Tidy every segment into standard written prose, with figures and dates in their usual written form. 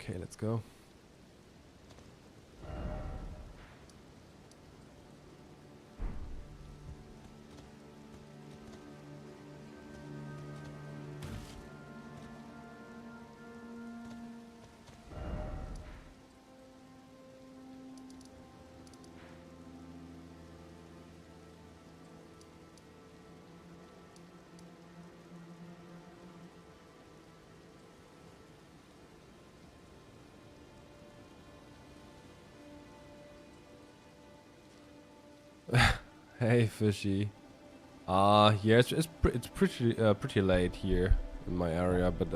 Okay, let's go. Hey, fishy. Yeah, it's pretty late here in my area, but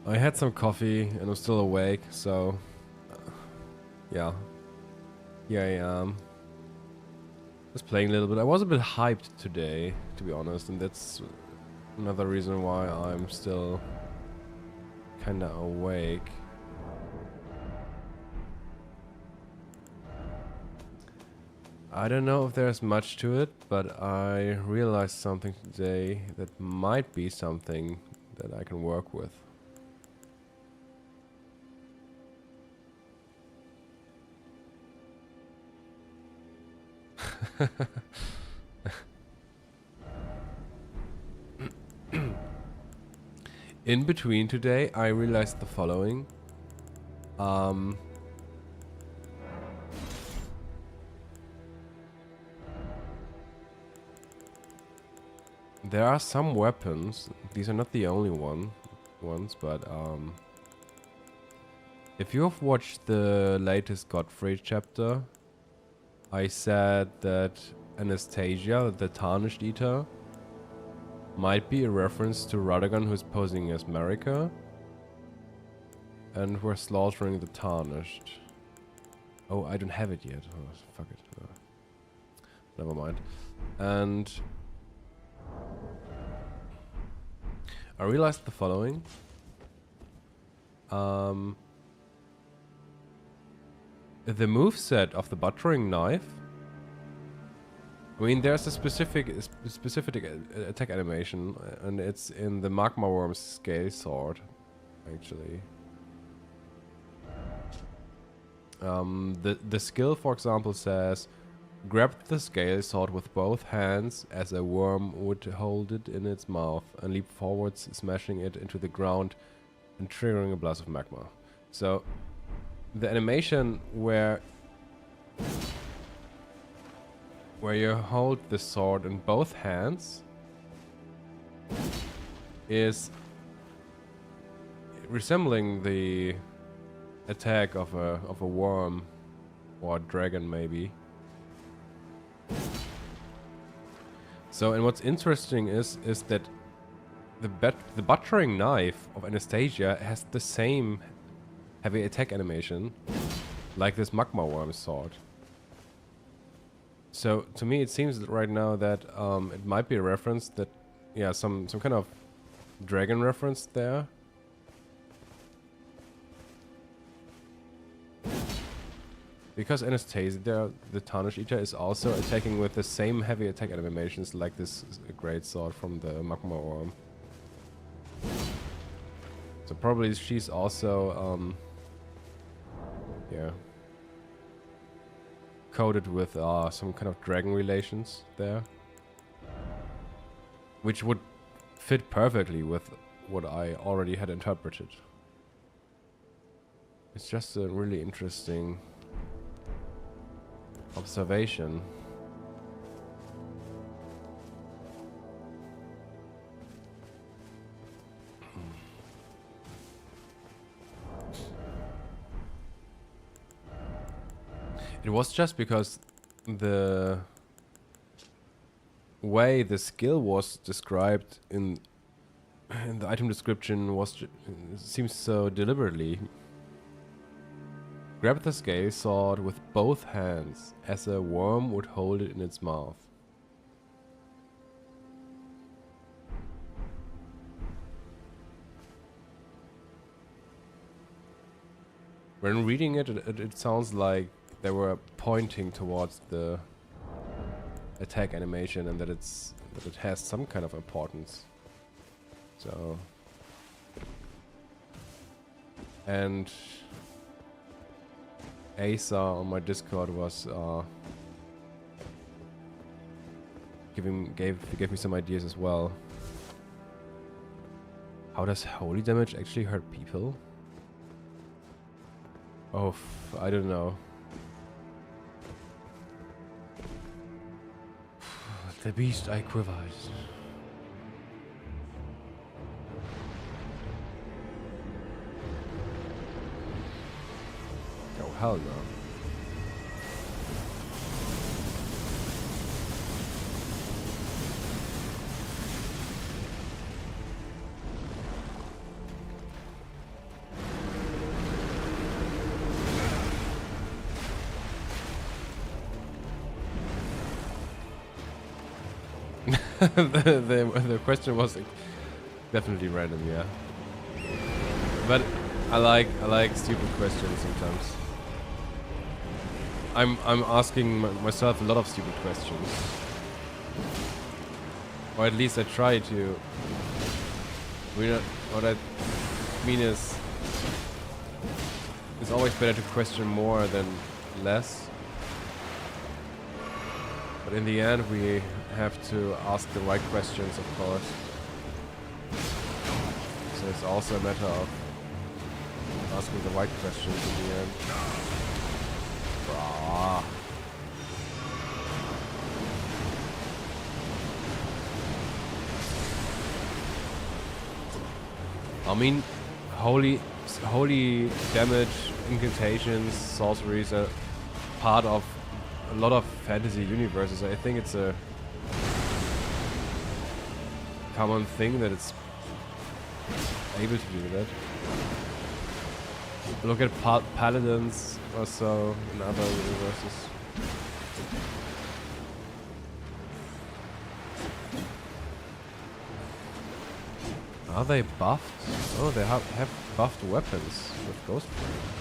I had some coffee and I'm still awake, so yeah, here I am. Just playing a little bit. I was a bit hyped today, to be honest, and that's another reason why I'm still kinda awake. I don't know if there's much to it, but I realized something today that might be something that I can work with. In between today, I realized the following. There are some weapons. These are not the only ones, but if you have watched the latest Godfrey chapter, I said that Anastasia, the Tarnished Eater, might be a reference to Radagon, who's posing as Marika, and we're slaughtering the Tarnished. Oh, I don't have it yet. Oh, fuck it. Never mind. And I realized the following. The moveset of the buttering knife. I mean, there's a specific attack animation, and it's in the magma worm's scale sword, actually. The skill, for example, says, grab the scale sword with both hands as a worm would hold it in its mouth, and leap forwards, smashing it into the ground and triggering a blast of magma. So, the animation where you hold the sword in both hands is resembling the attack of a worm or a dragon, maybe. So, and what's interesting is that the buttering knife of Anastasia has the same heavy attack animation like this magma worm sword. So to me it seems right now that it might be a reference that, yeah, some kind of dragon reference there. Because Anastasia, the Tarnished Eater, is also attacking with the same heavy attack animations like this great sword from the magma worm. So probably she's also yeah, coded with some kind of dragon relations there, which would fit perfectly with what I already had interpreted. It's just a really interesting observation. It was just because the way the skill was described in the item description seems so deliberately. Grab the scale sword with both hands as a worm would hold it in its mouth. When reading it, it sounds like they were pointing towards the attack animation and that it has some kind of importance. So And Asa on my Discord was gave me some ideas as well. How does holy damage actually hurt people? Oh, I don't know. The beast I quivered. Oh, hell no. the question was definitely random, yeah. But I like stupid questions sometimes. I'm asking myself a lot of stupid questions, or at least I try to. What I mean is, it's always better to question more than less. But in the end, we have to ask the right questions, of course. So it's also a matter of asking the right questions in the end. Brah. I mean, holy damage, incantations, sorceries are part of a lot of fantasy universes. I think it's a common thing that it's able to do that. Look at paladins or so in other universes. Are they buffed? Oh, they have buffed weapons with Ghost Flame.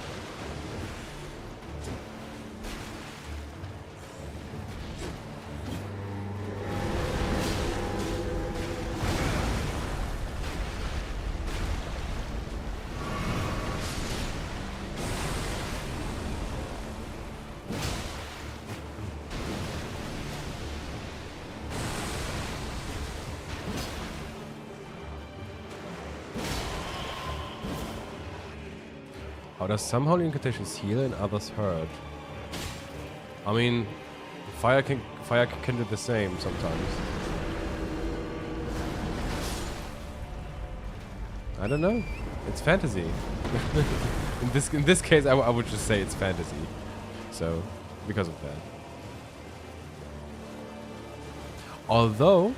How does some holy incantations heal and others hurt? I mean, fire can do the same sometimes. I don't know. It's fantasy. in this case, I would just say it's fantasy. So, because of that. Although,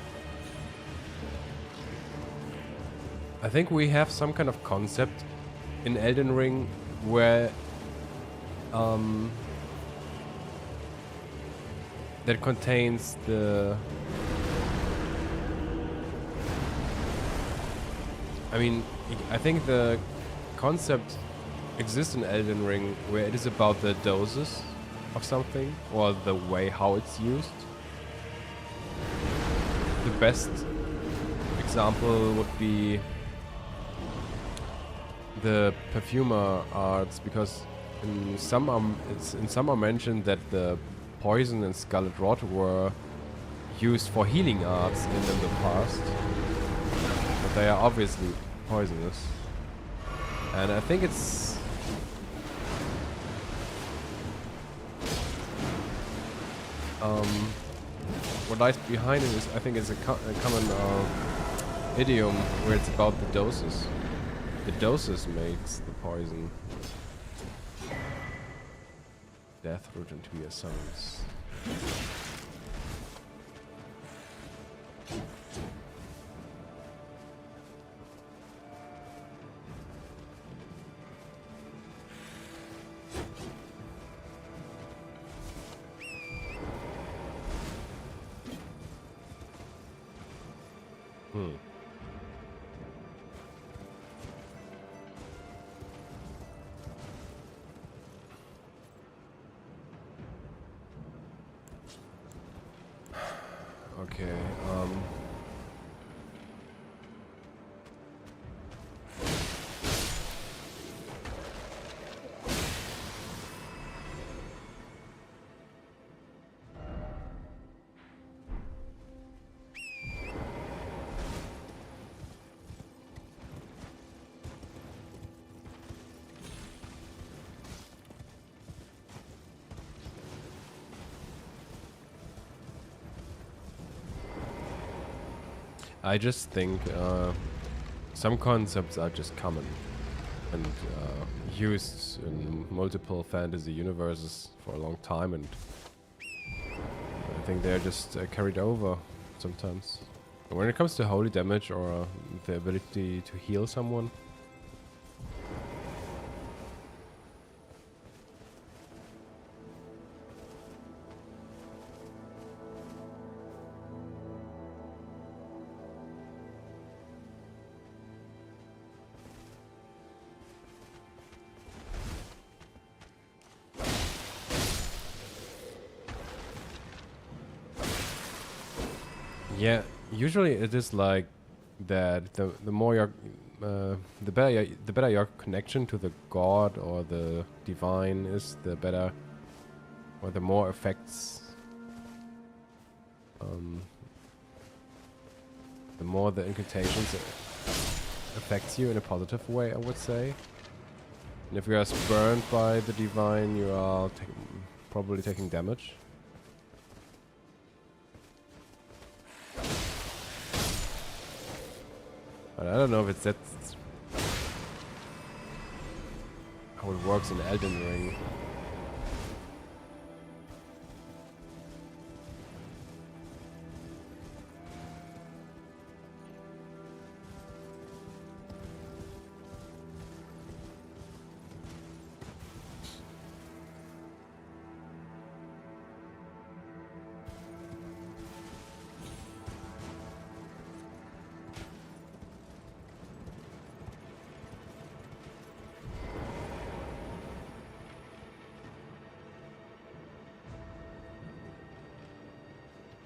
I think we have some kind of concept in Elden Ring where that contains the, I mean, I think the concept exists in Elden Ring where it is about the doses of something or the way how it's used. The best example would be the perfumer arts, because in some are mentioned that the poison and scarlet rot were used for healing arts in the past, but they are obviously poisonous. And I think it's what lies behind it is, I think it's a common idiom where it's about the doses. The doses makes the poison. Death root into your sons. Okay, I just think some concepts are just common and used in multiple fantasy universes for a long time, and I think they're just carried over sometimes. When it comes to holy damage or the ability to heal someone, yeah, usually it is like that. The more your the better your connection to the god or the divine is, the better or the more effects. The more the incantations affects you in a positive way, I would say. And if you are spurned by the divine, you are probably taking damage. But I don't know if it's that's how it works in Elden Ring.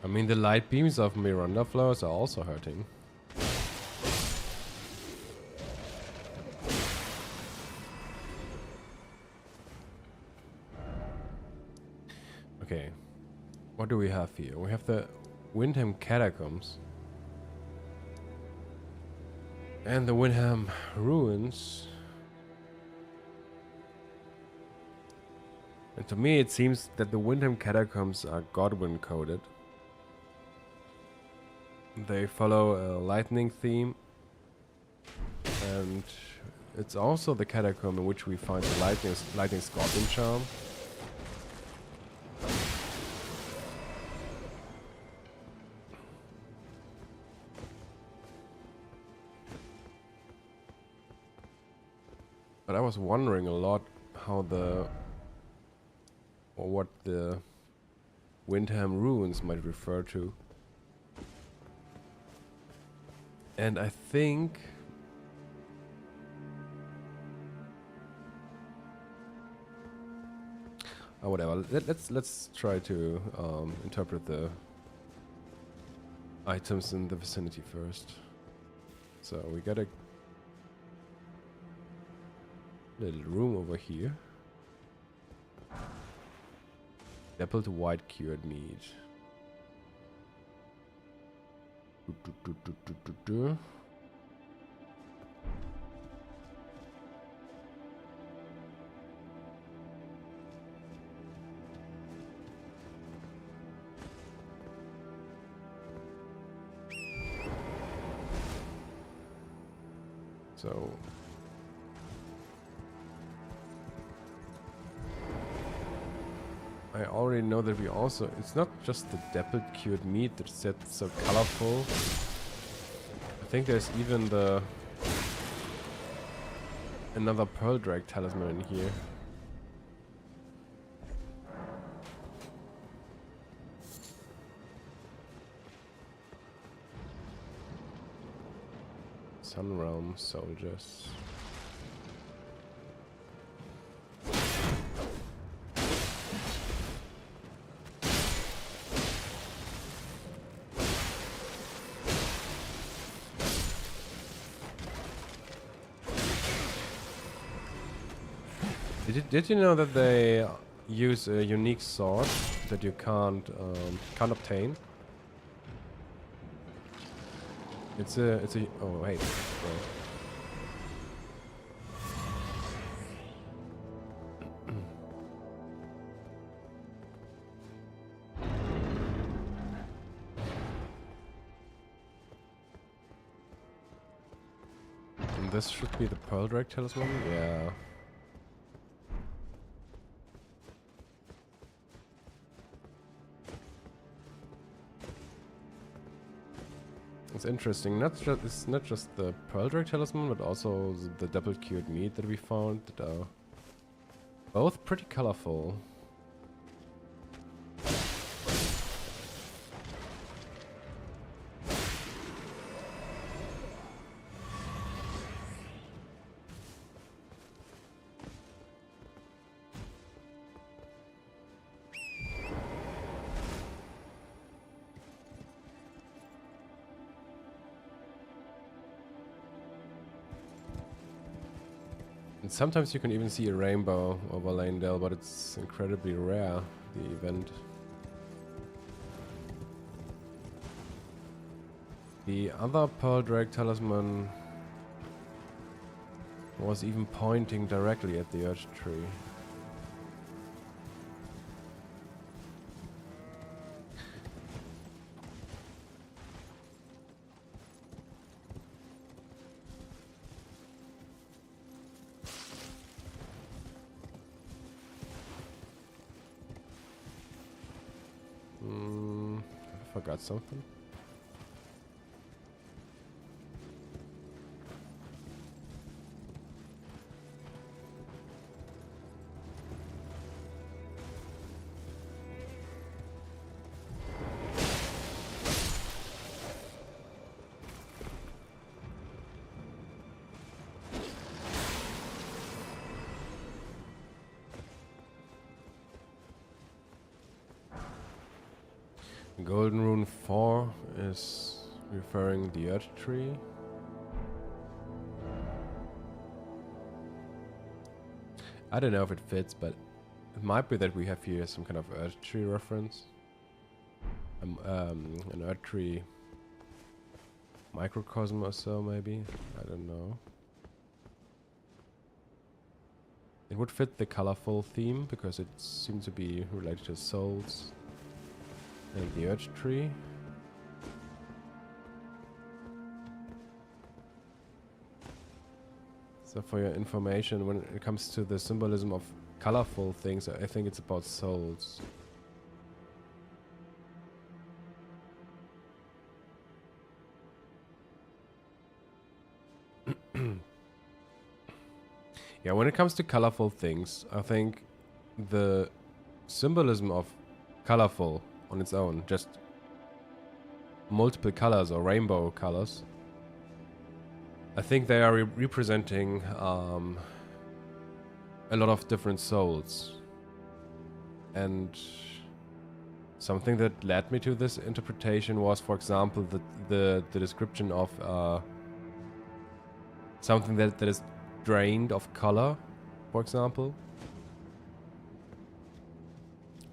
I mean, the light beams of Miranda flowers are also hurting. Okay, what do we have here? We have the Windham Catacombs and the Windham Ruins. And to me, it seems that the Windham Catacombs are Godwyn coded. They follow a lightning theme, and it's also the catacomb in which we find the lightning scorpion charm. But I was wondering a lot how what the Windham Ruins might refer to. And I think whatever. Let's try to interpret the items in the vicinity first. So we got a little room over here. Dappled white cured meat. So I already know that we also, it's not just the dappled cured meat that's so colorful. I think there's even another pearl drag talisman in here. Sunrealm soldiers. Did you know that they use a unique sword that you can't obtain? It's a oh wait. This should be the Pearl Drake Talisman? Yeah. It's interesting. It's not just the Pearl Drake Talisman, but also the double cured meat that we found that are both pretty colorful. And sometimes you can even see a rainbow over Lanedale, but it's incredibly rare, the event. The other Pearl Drake Talisman was even pointing directly at the Earth Tree. I forgot something. Golden Rune 4 is referring the Earth Tree. I don't know if it fits, but it might be that we have here some kind of Earth Tree reference. An Earth Tree microcosm or so, maybe. I don't know. It would fit the colorful theme because it seems to be related to souls. And the Earth Tree. So for your information, when it comes to the symbolism of colorful things, I think it's about souls. Yeah, when it comes to colorful things, I think the symbolism of colorful on its own, just multiple colors or rainbow colors, I think they are representing a lot of different souls. And something that led me to this interpretation was, for example, the description of something that is drained of color, for example.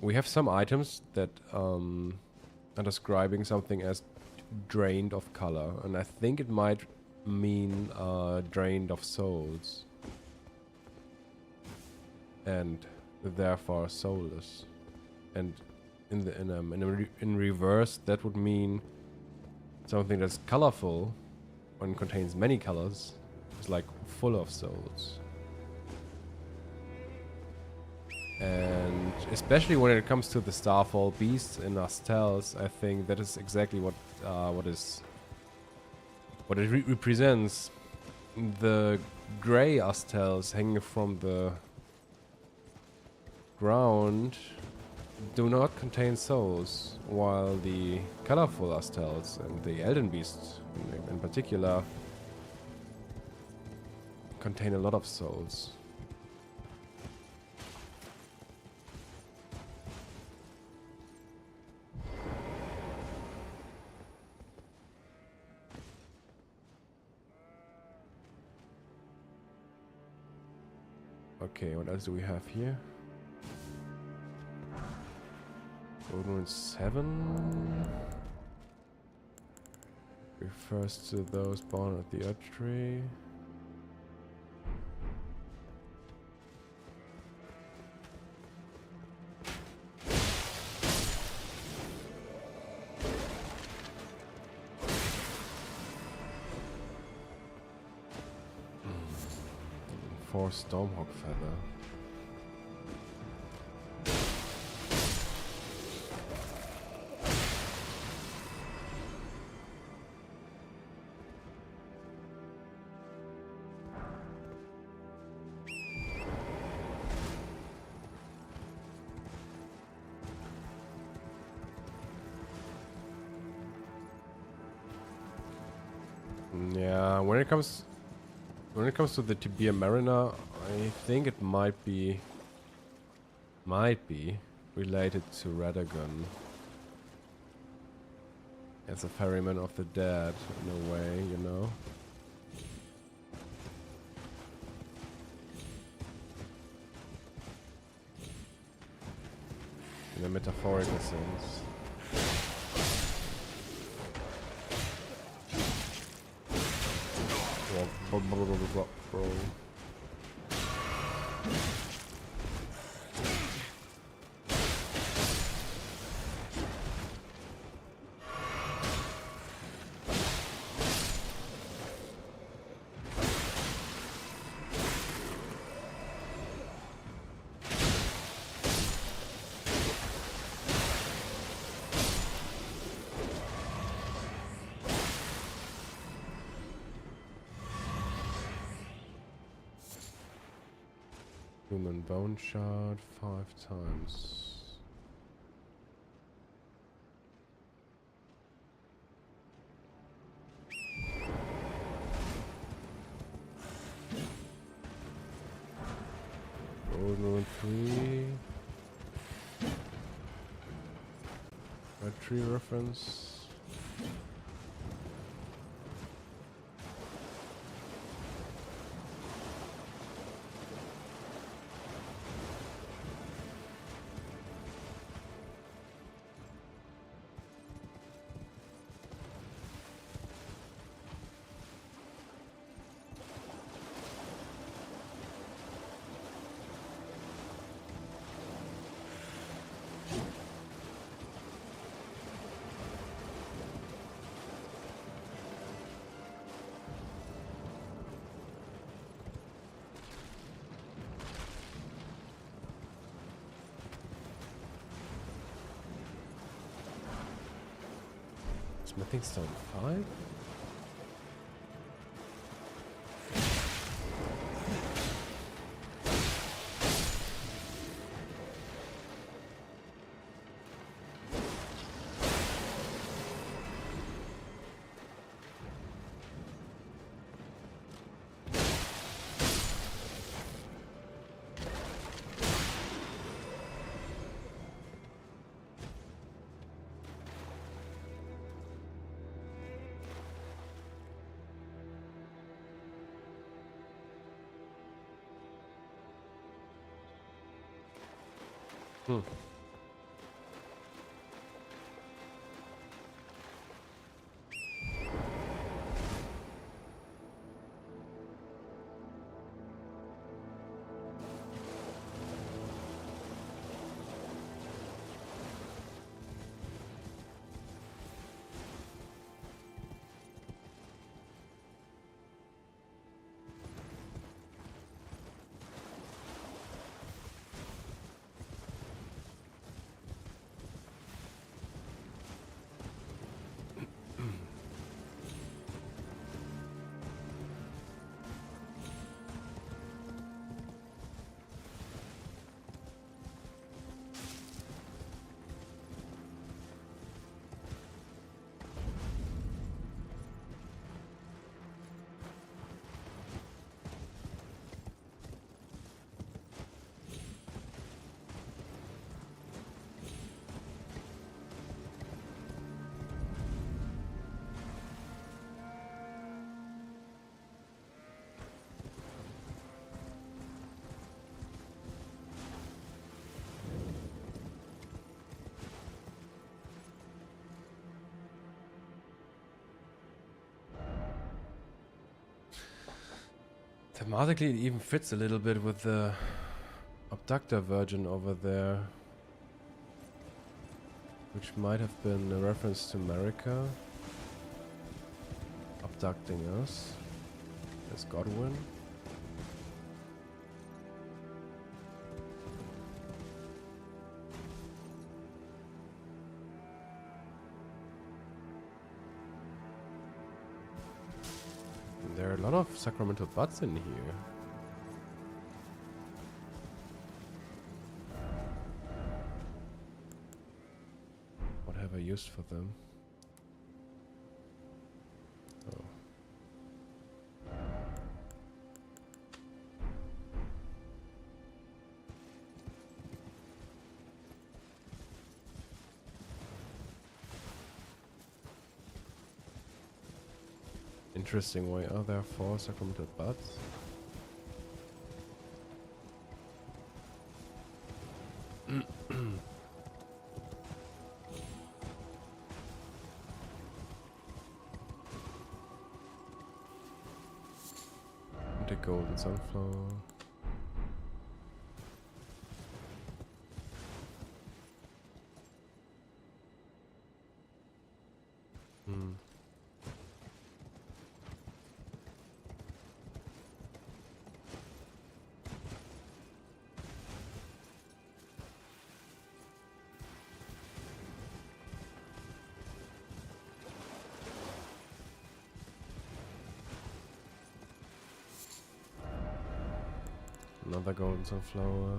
We have some items that are describing something as drained of color, and I think it might mean drained of souls, and therefore soulless. And in reverse, that would mean something that's colorful and contains many colors is like full of souls. And especially when it comes to the Starfall beasts in Astels, I think that is exactly what it represents. The gray Astels hanging from the ground do not contain souls, while the colorful Astels and the Elden beasts in particular contain a lot of souls. Okay, what else do we have here? Godwyn 7 refers to those born at the Earth Tree. 4 Stormhawk feather. Yeah, when it comes to the Tibia Mariner, I think it might be related to Radagon as a ferryman of the dead in a way, you know. In a metaphorical sense. Bro. Human bone shard 5 times. Golden 3. Red tree reference. Smithing stone 5? Hmm. Thematically, it even fits a little bit with the abductor virgin over there, which might have been a reference to America abducting us as Godwyn. lot of sacramental buds in here. What have I used for them? Oh. Interesting. Why are there 4 sacramental buds? The golden sunflower. Another golden sunflower.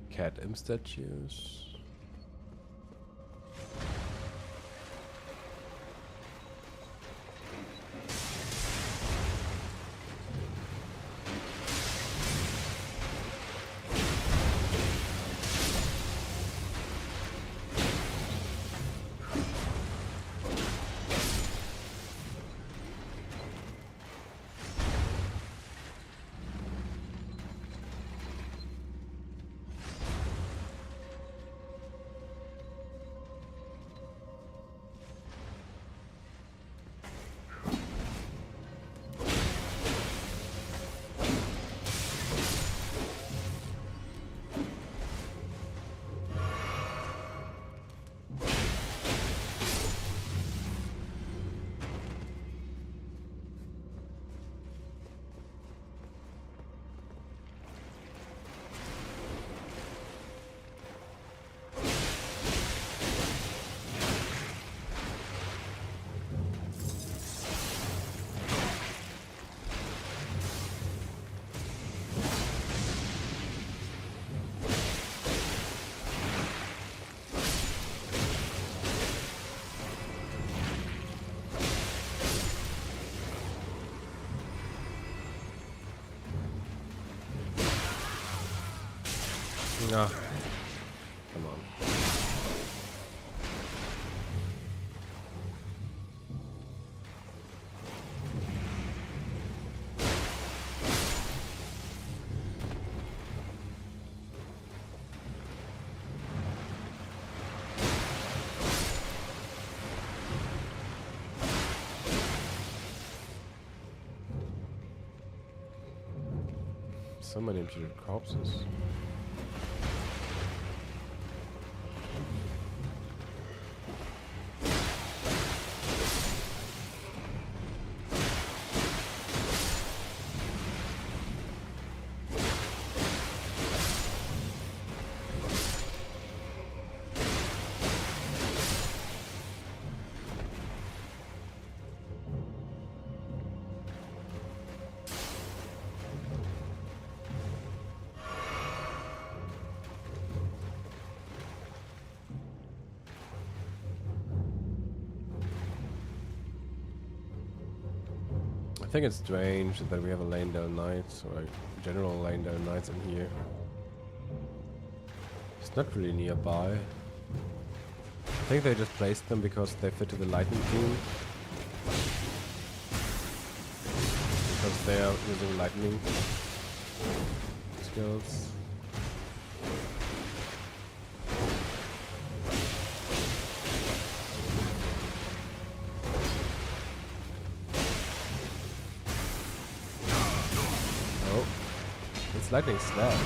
Cat imp statues. Ah, come on. So many empty corpses. I think it's strange that we have a laying down knights, or like general laying down knights in here. It's not really nearby. I think they just placed them because they fit to the lightning team. Because they are using lightning skills. It's lightning slash.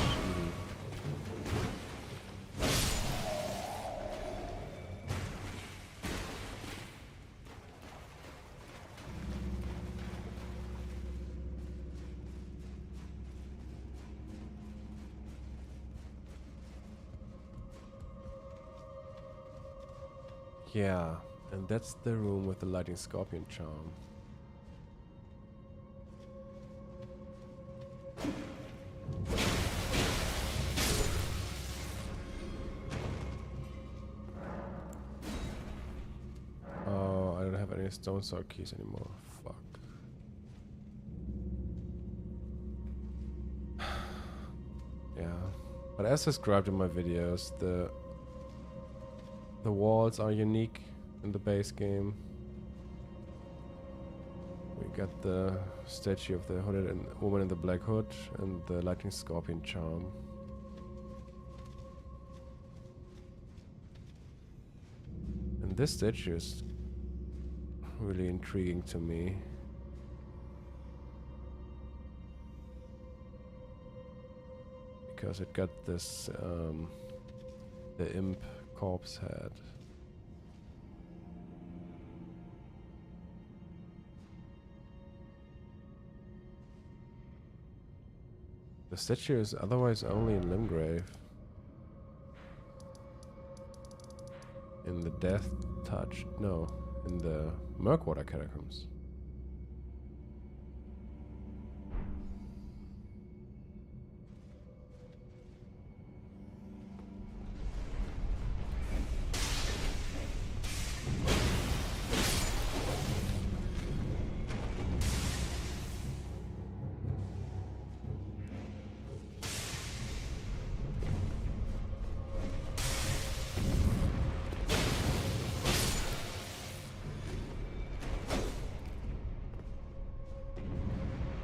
Yeah, and that's the room with the lightning scorpion charm. Stone sword keys anymore. Fuck. Yeah. But as described in my videos, the walls are unique in the base game. We got the statue of the hooded and woman in the black hood and the lightning scorpion charm. And this statue is really intriguing to me. Because it got this, the imp corpse head. The statue is otherwise only in Limgrave. In the Death Touch, no. In the Murkwater Catacombs.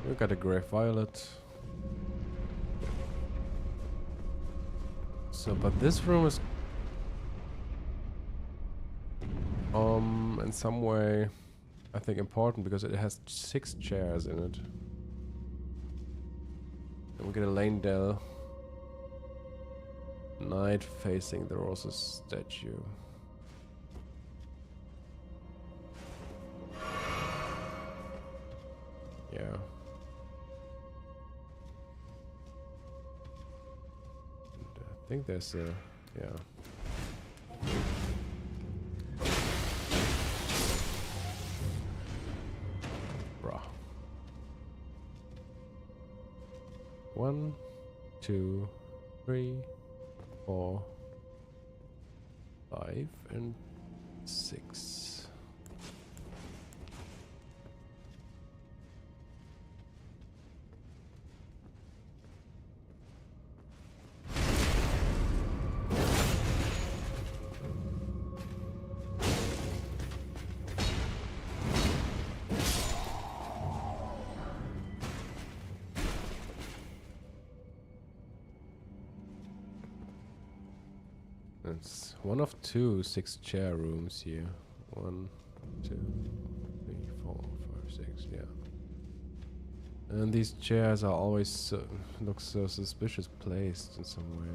We got a grey violet. So, but this room is in some way, I think, important because it has 6 chairs in it. And we get a Lanedale knight facing the Rose's statue. Yeah. I think there's a, yeah. Bruh. 1, 2, 3, 4, 5, and 6. It's one of 2 6-chair rooms here. 1, 2, 3, 4, 5, 6, yeah. And these chairs are always look so suspicious placed in some way.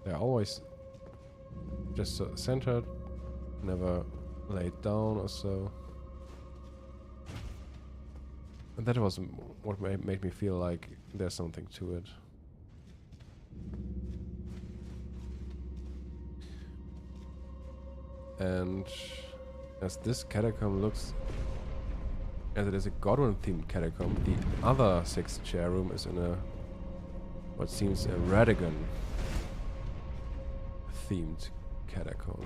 They're always just centered, never laid down or so. And that was what made me feel like there's something to it. And as this catacomb looks, as it is a Godwyn themed catacomb, the other 6th chair room is in a what seems a Radigan themed catacomb.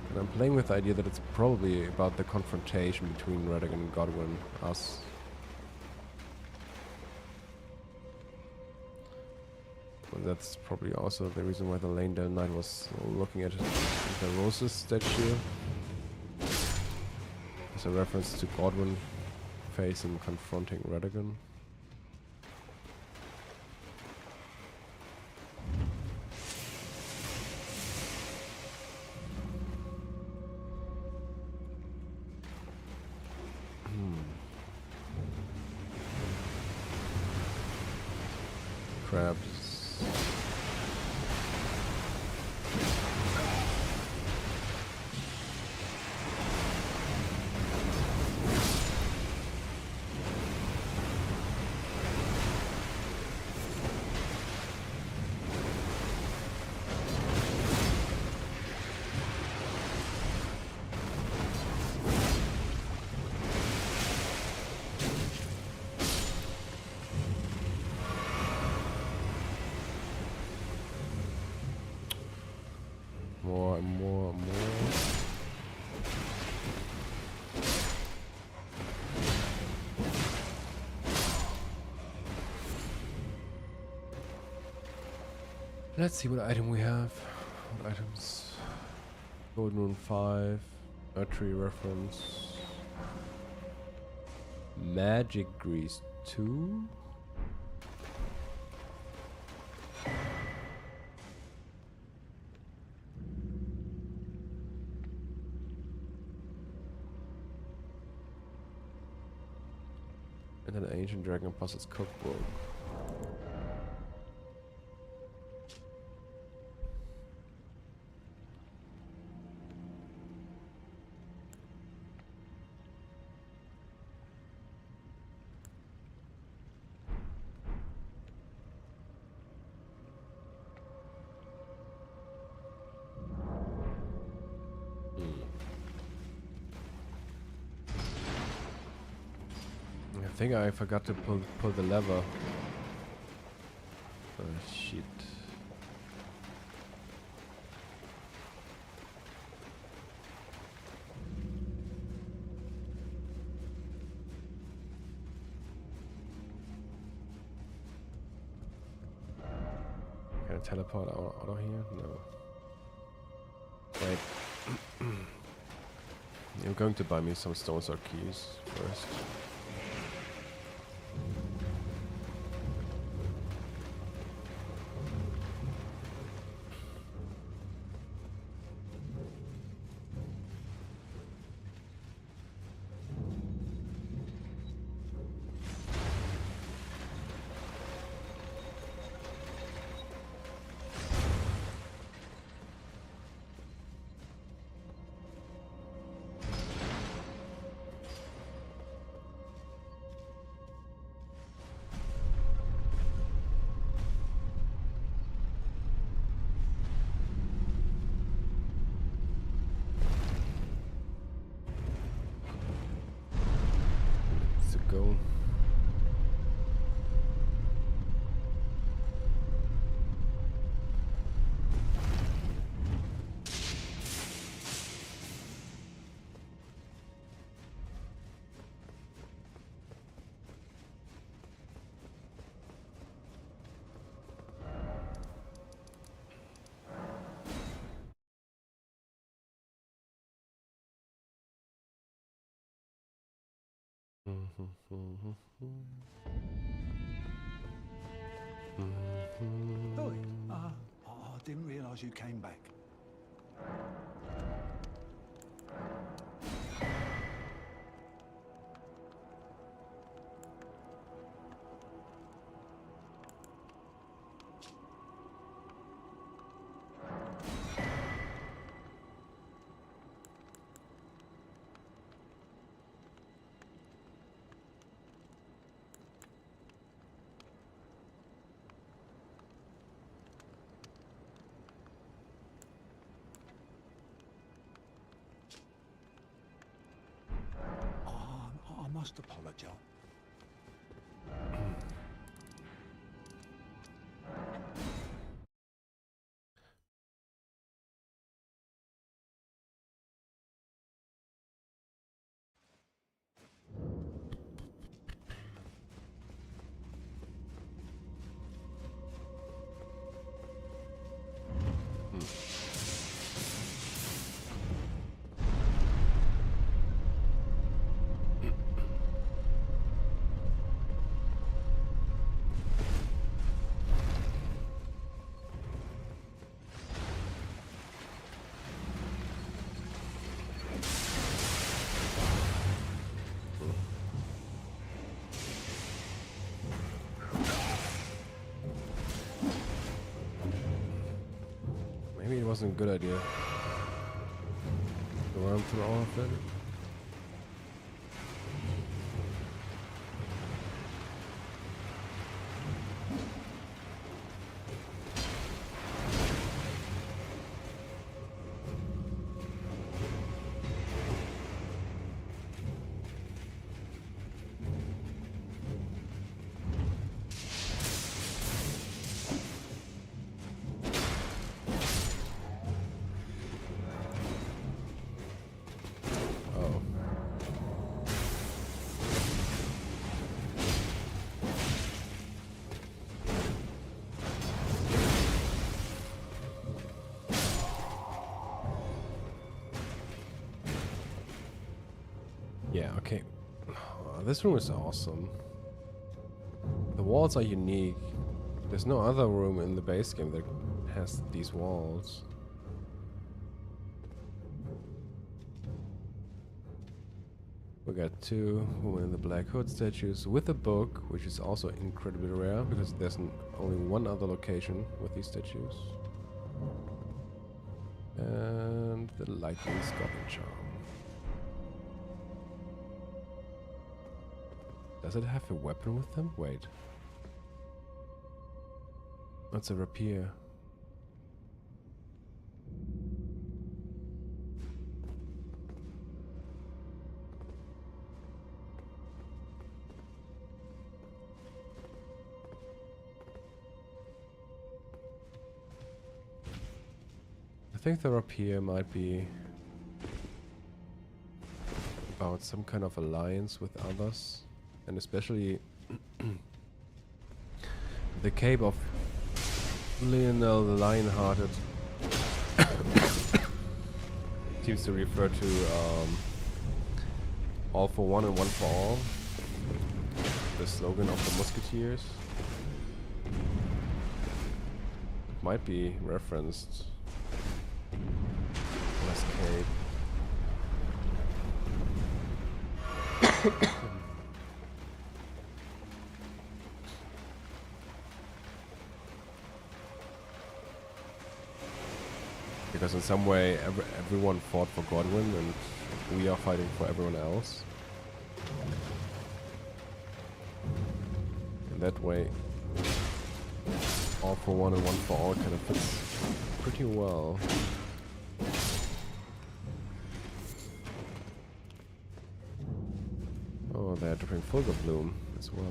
And I'm playing with the idea that it's probably about the confrontation between Radigan and Godwyn, us. But that's probably also the reason why the Lanedale Knight was looking at the Roses statue. As a reference to Godwyn facing confronting Radigan. Crabs. More and more and more. Let's see what item we have. What items? Godwyn Run 5. Archery reference. Magic Grease 2. And an Ancient Dragon Puzzles Cookbook. I think I forgot to pull the lever. Oh shit. Can I teleport out of here? No. Wait. I'm going to buy me some stones or keys first. Go. didn't realize you came back. I must apologize. Maybe it wasn't a good idea to run through all of it. Yeah, okay. This room is awesome. The walls are unique. There's no other room in the base game that has these walls. We got 2 women in the black hood statues with a book, which is also incredibly rare because there's only one other location with these statues. And the lightning goblin charm. Does it have a weapon with them? Wait. It's a rapier. I think the rapier might be about some kind of alliance with others. And especially the cape of Lionel the Lionhearted seems to refer to all for one and one for all, the slogan of the Musketeers. Might be referenced as cape. Because in some way everyone fought for Godwyn and we are fighting for everyone else. In that way, all for one and one for all kind of fits pretty well. Oh, they're dripping Fulgur Bloom as well.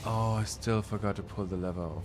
Oh, I still forgot to pull the lever off.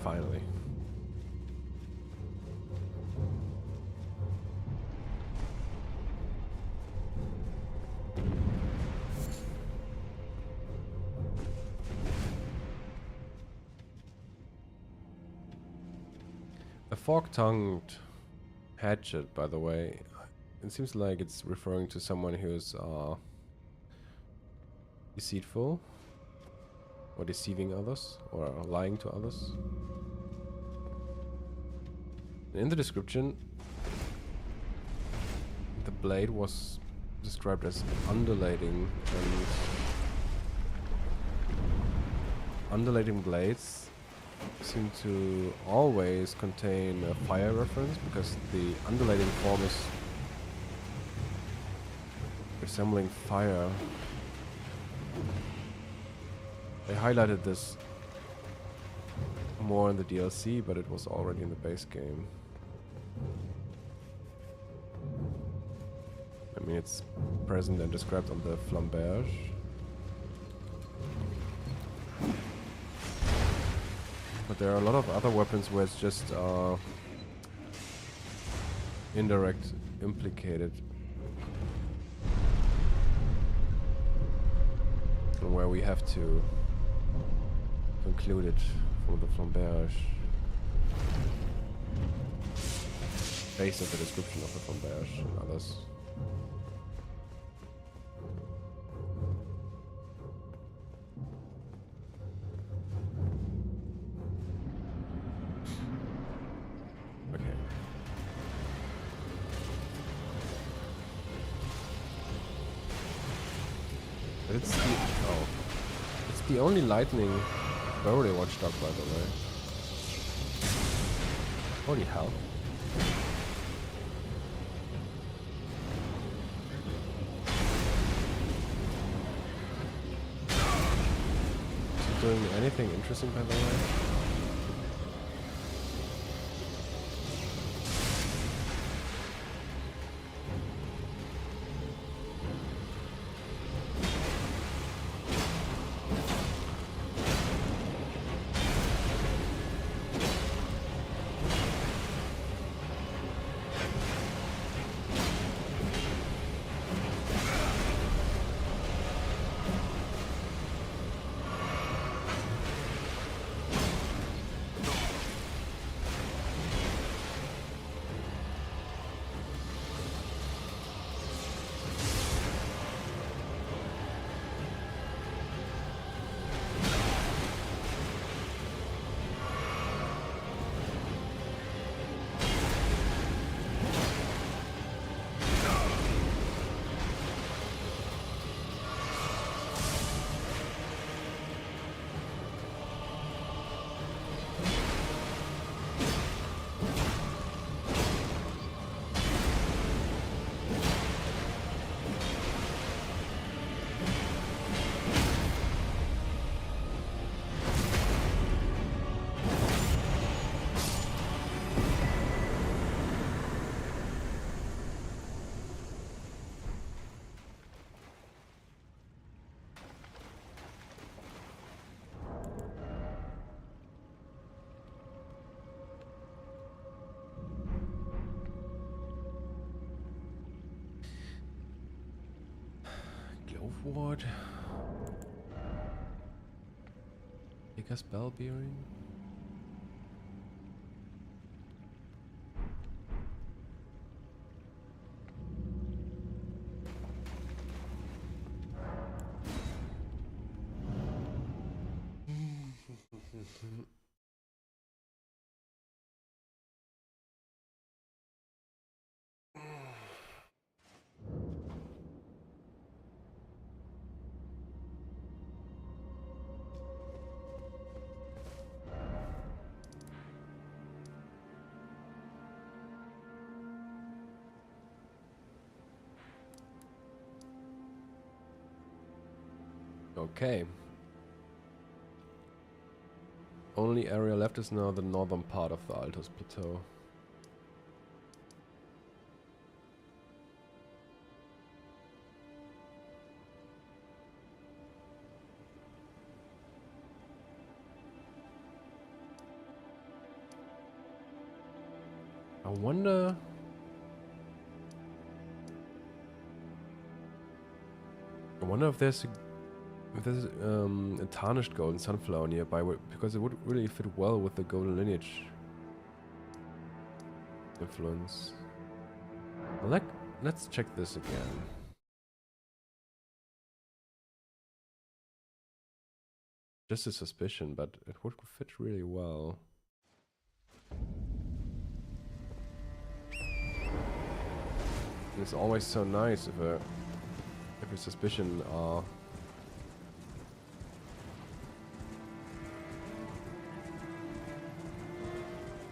Finally. A fork-tongued hatchet, by the way. It seems like it's referring to someone who's deceitful or deceiving others or lying to others. In the description, the blade was described as undulating, and undulating blades seem to always contain a fire reference because the undulating form is resembling fire. They highlighted this more in the DLC, but it was already in the base game. I mean, it's present and described on the flamberge. But there are a lot of other weapons where it's just indirect implicated. And where we have to conclude it from the flamberge. Based on the description of the flamberge and others. It's the only lightning barely watchdog, by the way. Holy hell. Is it doing anything interesting, by the way? Ward. Biggest bell bearing. Okay. Only area left is now the northern part of the Altos Plateau. wonder... I wonder if there's a tarnished golden sunflower nearby, because it would really fit well with the golden lineage influence. Well, let's check this again. Just a suspicion, but it would fit really well. It's always so nice if a suspicion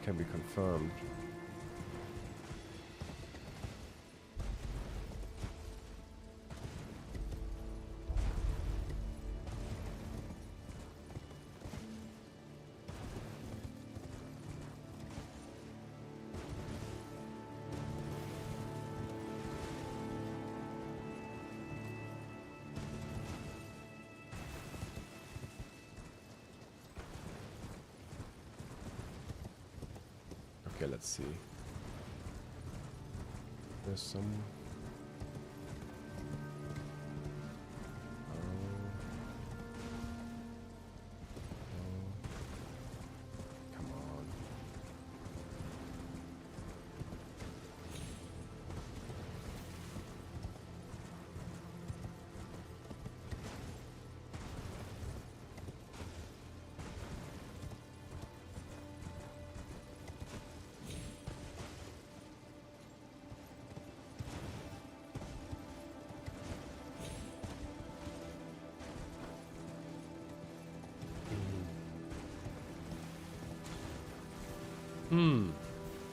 can be confirmed. Okay, let's see. There's some... Come on.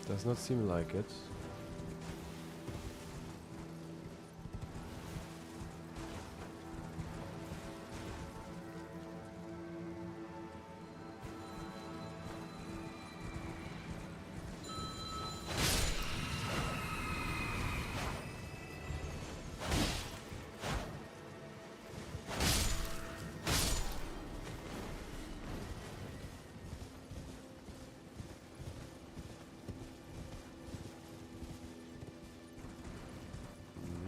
Does not seem like it.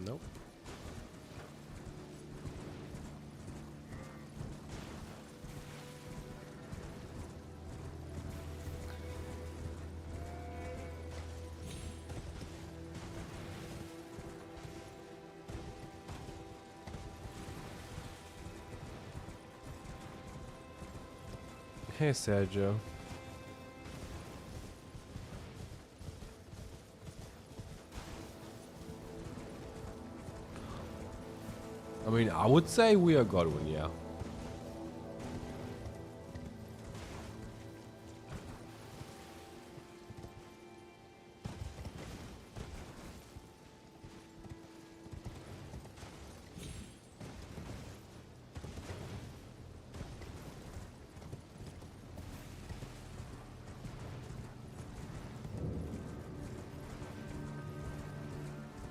Nope. Hey, Sergio. I mean, I would say we are Godwyn, yeah.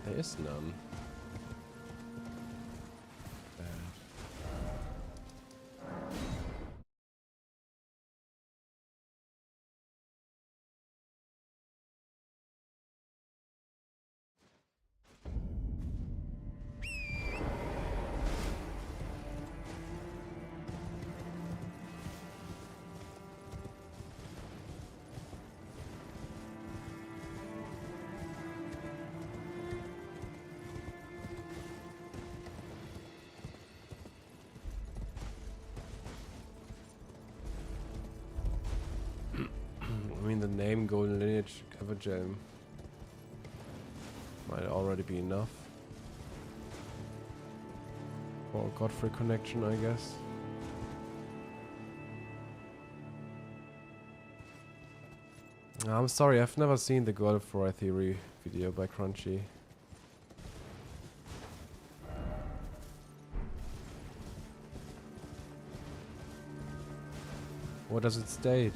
There is none. I mean, the name Golden Lineage Cover Gem might already be enough for a Godfrey connection, I guess. I'm sorry, I've never seen the Godfrey theory video by Crunchy. What does it state?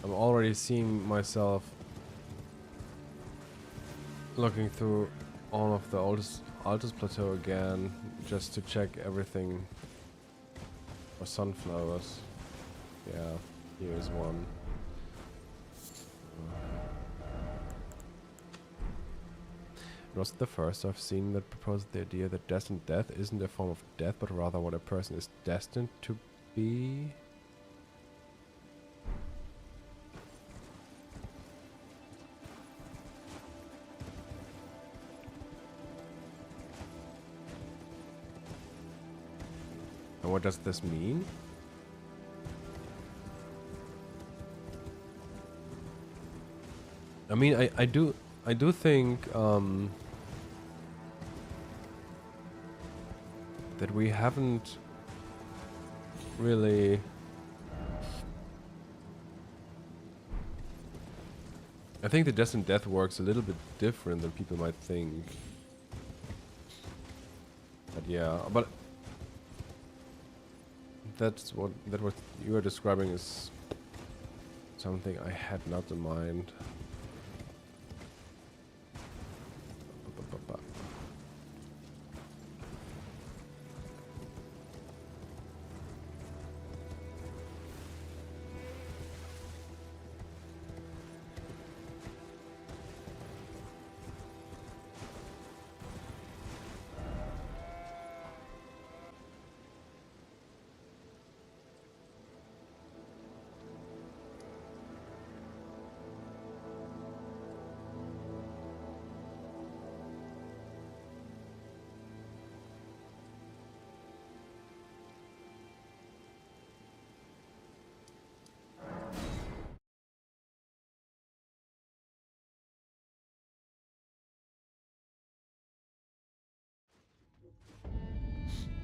I'm already seeing myself looking through all of the Altus Plateau again, just to check everything for sunflowers. Yeah, here's one. It was the first I've seen that proposed the idea that destined death isn't a form of death, but rather what a person is destined to be. And what does this mean? I mean, I do think that we haven't really I think the destined death works a little bit different than people might think. But yeah, but that's what you are describing is something I had not in mind.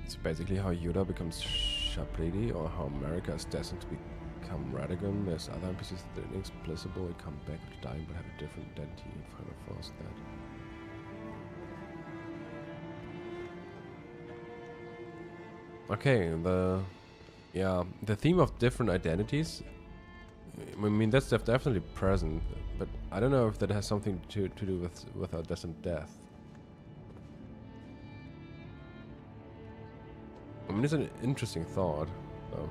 It's basically how Yoda becomes Shapridi, or how America is destined to become Radagon. There's other NPCs that are inexplicable and come back after dying but have a different identity and Final Force that. Okay, the theme of different identities, I mean that's definitely present, but I don't know if that has something to do with our destined death. I mean, it's an interesting thought, though.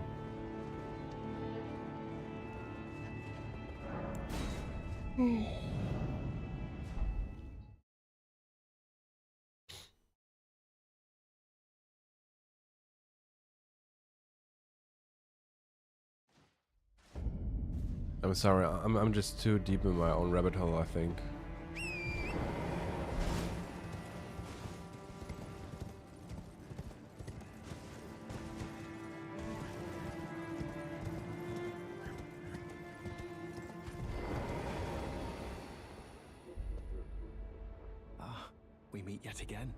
I'm sorry, I'm just too deep in my own rabbit hole, I think. We meet yet again.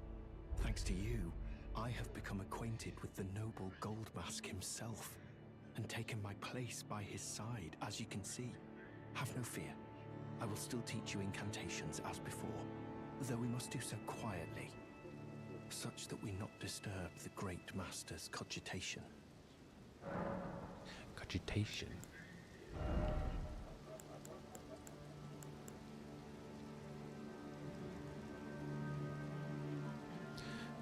Thanks to you, I have become acquainted with the noble Goldmask himself, and taken my place by his side, as you can see. Have no fear. I will still teach you incantations as before, though we must do so quietly, such that we not disturb the great master's cogitation. Cogitation?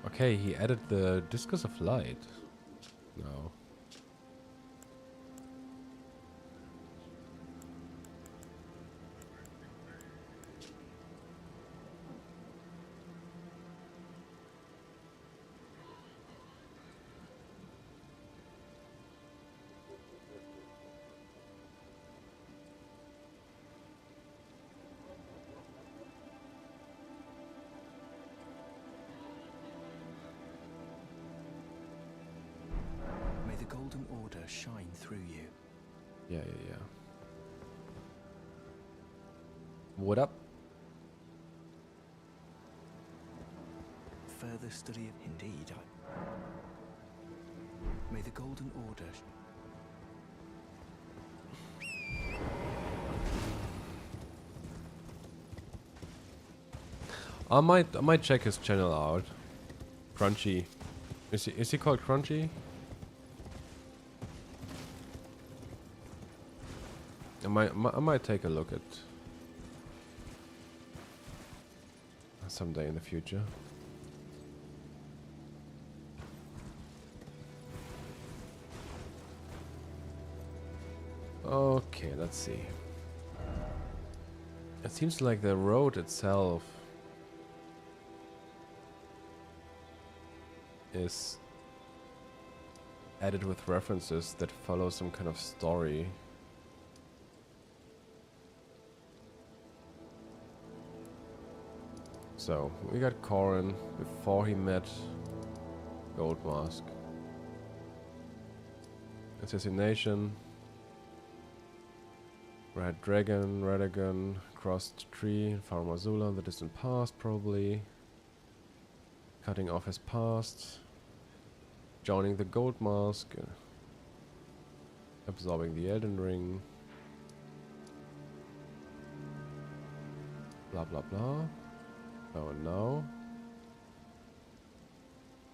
Okay, he added the Discus of Light. No. Golden Order shine through you. Yeah. What up? Further study of indeed. May the Golden Order. I might check his channel out. Crunchy. Is he called Crunchy? I might take a look at someday in the future. Okay, let's see. It seems like the road itself is added with references that follow some kind of story. So, we got Corin before he met Gold Mask. Assassination. Red Dragon, Radagon, crossed tree, Farmer Zula in the distant past probably. Cutting off his past. Joining the Gold Mask. Absorbing the Elden Ring. Blah blah blah. Oh, and now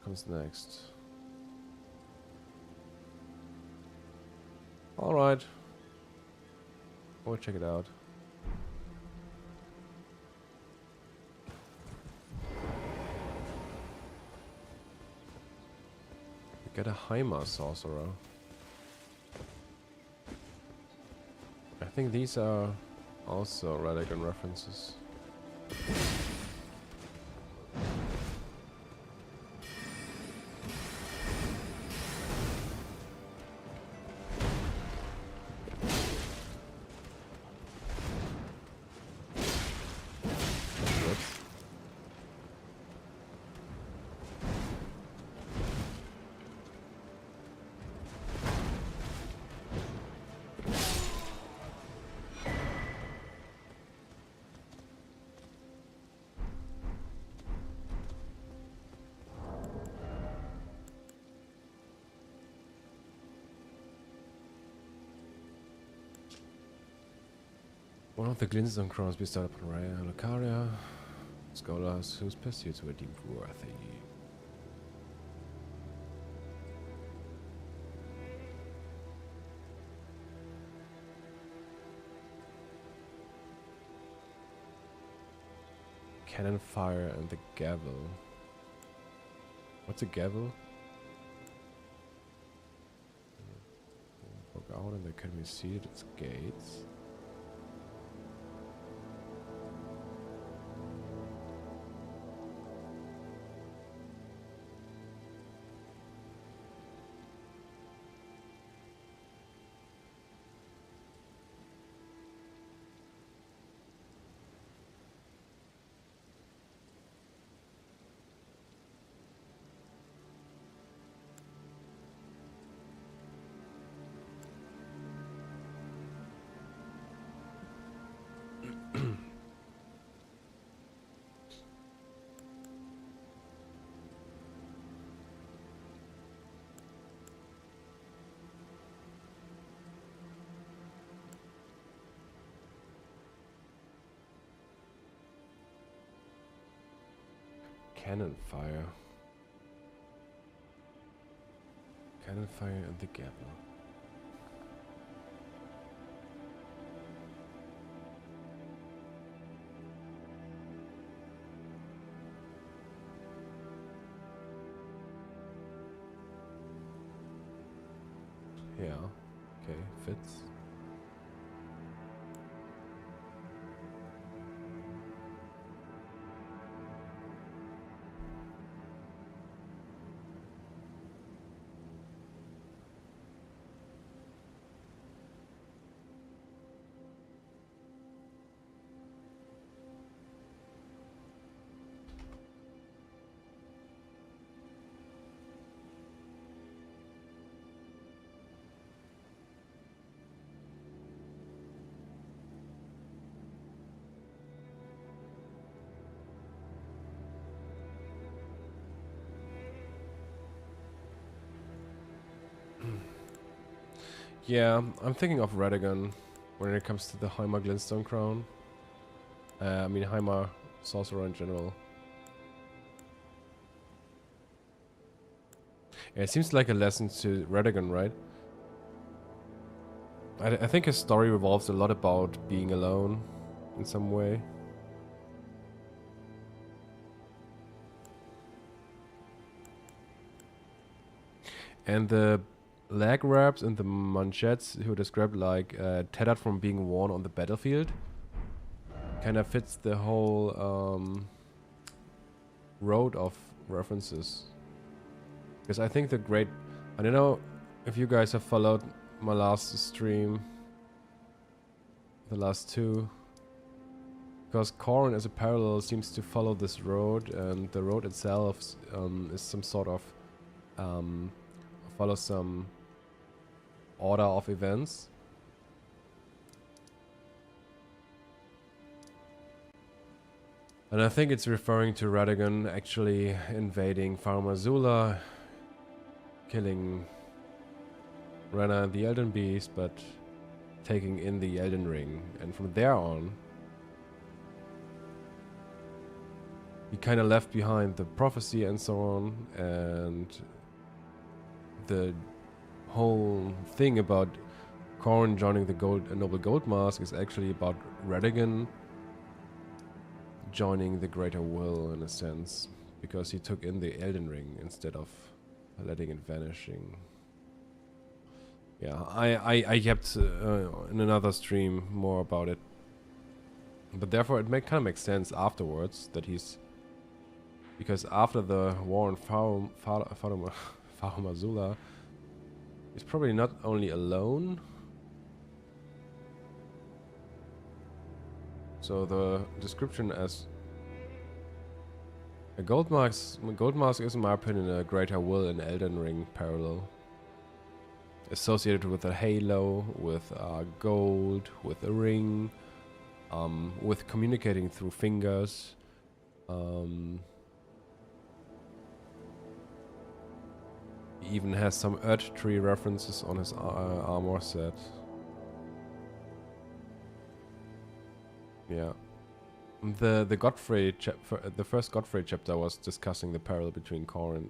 comes next. Alright. We'll check it out. We get a Heimer sorcerer. I think these are also Radagon references. One of the glintstone crowns bestowed upon Raya and Lucaria, scholars whose pursuits were deemed worthy. Cannon fire and the gavel. What's a gavel? Broke out and the academy sealed its gates. Cannon fire. Cannon fire and the gavel. Yeah, okay, fits. Yeah, I'm thinking of Radagon when it comes to the Heimer Glintstone Crown. I mean Heimer Sorcerer in general. Yeah, it seems like a lesson to Radagon, right? I think his story revolves a lot about being alone in some way. And the leg wraps and the manchettes who described like tattered from being worn on the battlefield kind of fits the whole road of references. Because I think I don't know if you guys have followed my last stream, the last two, because Corrin as a parallel seems to follow this road, and the road itself is some sort of follows some order of events. And I think it's referring to Radagon actually invading Farum Azula, killing Renna and the Elden Beast, but taking in the Elden Ring. And from there on, he kind of left behind the prophecy and so on, and the whole thing about Corrin joining the Noble Gold Mask is actually about Radagon joining the Greater Will in a sense, because he took in the Elden Ring instead of letting it vanishing. Yeah, I kept in another stream more about it, but therefore it kind of makes sense afterwards that he's, because after the war in Farum Azula, he's probably not only alone. So the description as a gold mask is in my opinion a Greater Will and Elden Ring parallel. Associated with a halo, with gold, with a ring, with communicating through fingers. He even has some Earth Tree references on his armor set. Yeah. The Godfrey the first Godfrey chapter was discussing the parallel between Corrin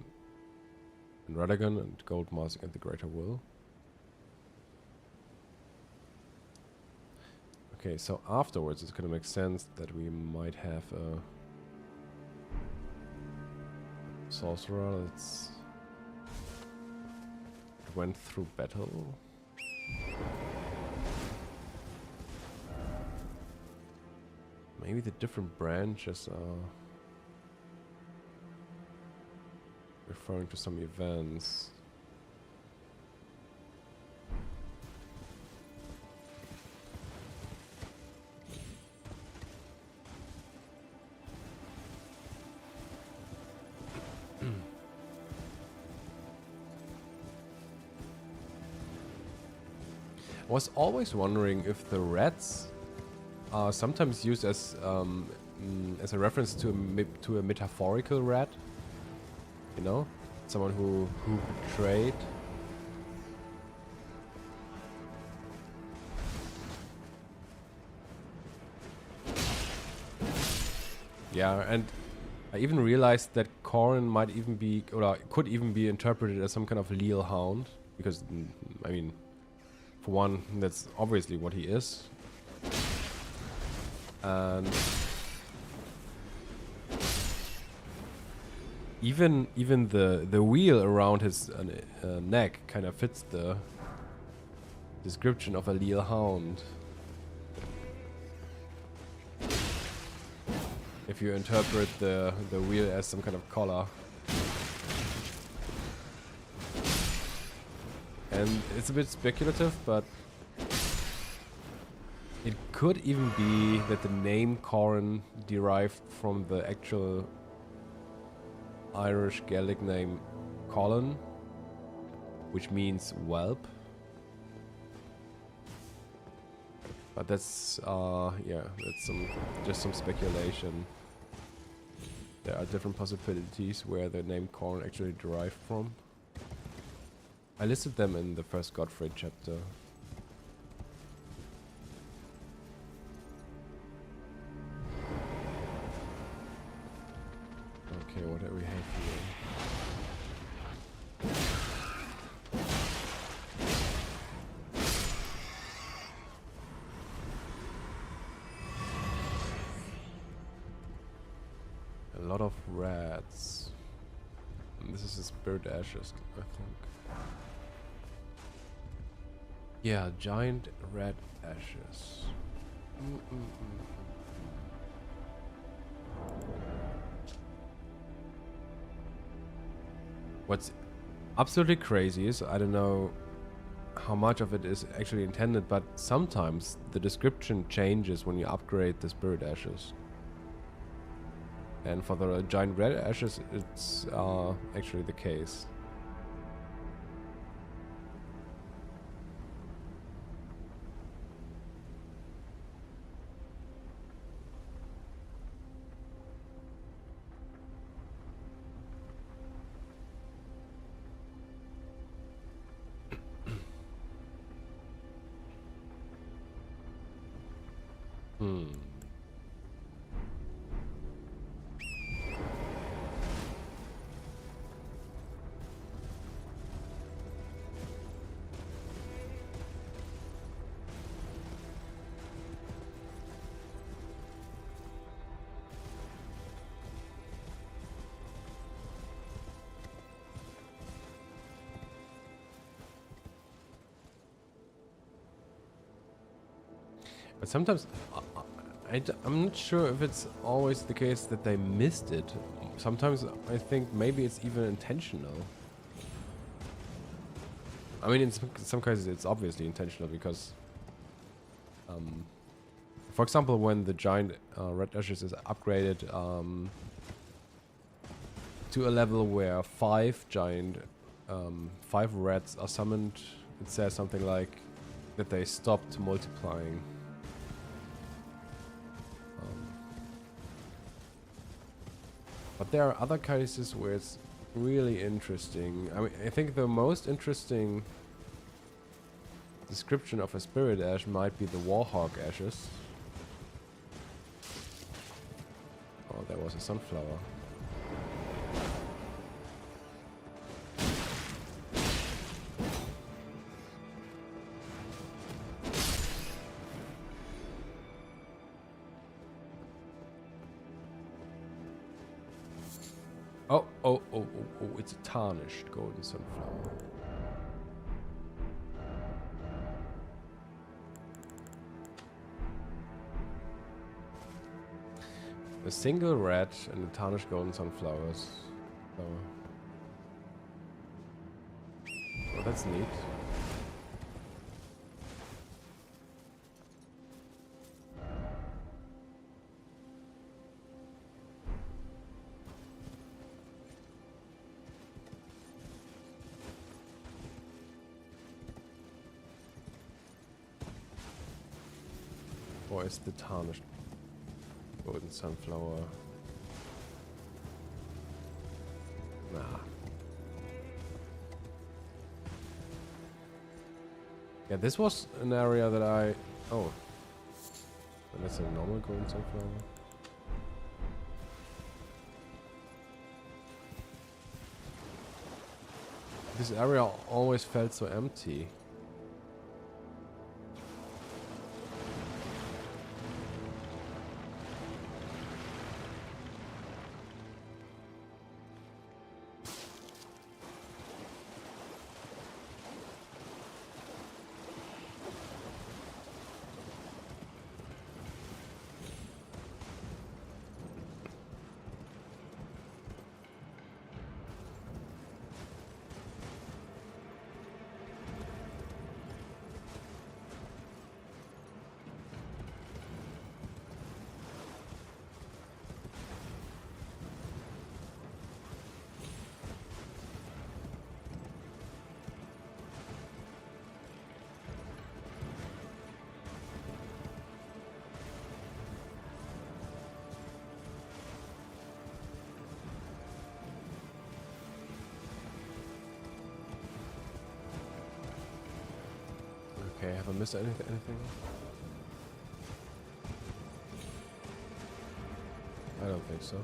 and Radagon and Gold Mask and the Greater Will. Okay, so afterwards it's gonna make sense that we might have a sorcerer that's went through battle. Maybe the different branches are referring to some events. I was always wondering if the rats are sometimes used as a reference to a metaphorical rat, you know, someone who betrayed. Yeah, and I even realized that Corrin might even be, or could even be interpreted as some kind of Leal Hound, because I mean, for one, that's obviously what he is. And even the wheel around his neck kind of fits the description of a Leal Hound. If you interpret the wheel as some kind of collar. And it's a bit speculative, but it could even be that the name Corrin derived from the actual Irish Gaelic name Colin, which means whelp. But that's yeah, that's just some speculation. There are different possibilities where the name Corrin actually derived from. I listed them in the first Godfrey chapter. Okay, what do we have here? A lot of rats. And this is the spirit ashes, I think. Yeah, giant red ashes. What's absolutely crazy is, I don't know how much of it is actually intended, but sometimes the description changes when you upgrade the spirit ashes. And for the giant red ashes, it's actually the case. But sometimes I'm not sure if it's always the case that they missed it. Sometimes I think maybe it's even intentional. I mean, in some cases it's obviously intentional because, for example, when the giant red ashes is upgraded to a level where 5 rats are summoned, it says something like that they stopped multiplying. But there are other cases where it's really interesting. I mean, I think the most interesting description of a spirit ash might be the warhawk ashes. Oh, there was a sunflower. Oh, it's a tarnished golden sunflower. A single red and a tarnished golden sunflowers. Oh, that's neat. Or is the tarnished golden sunflower? Nah. Yeah, this was an area that I... Oh. That's a normal golden sunflower. This area always felt so empty. Okay, have I missed anything? I don't think so.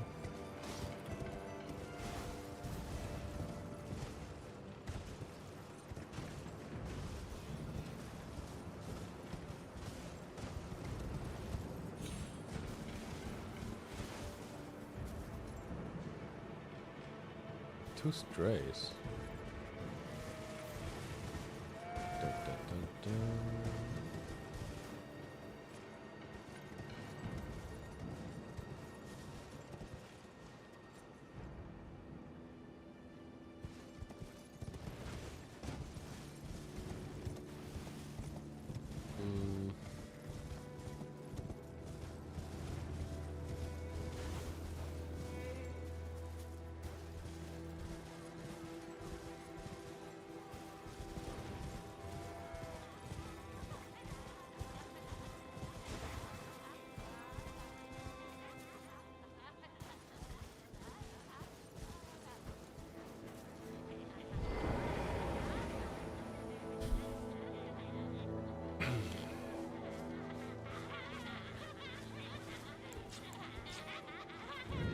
2 strays. Dun, dun, dun, dun.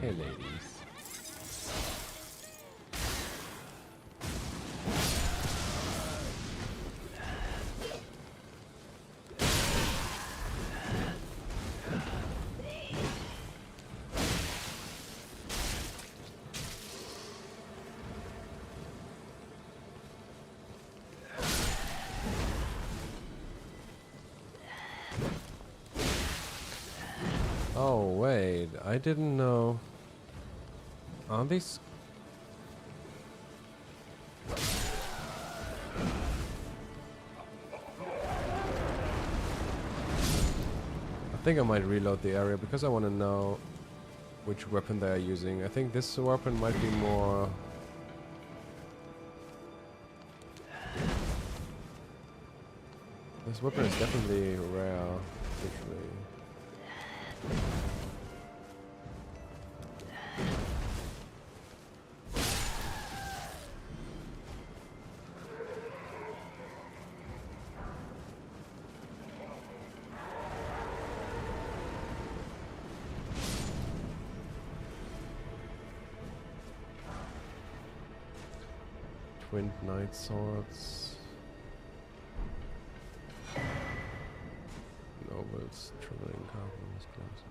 Hey, ladies. Oh, wait. I didn't know. Are these... I think I might reload the area because I want to know which weapon they are using. I think this weapon might be more... This weapon is definitely rare, literally. Twin Knight Swords. Nobles, traveling carbon class.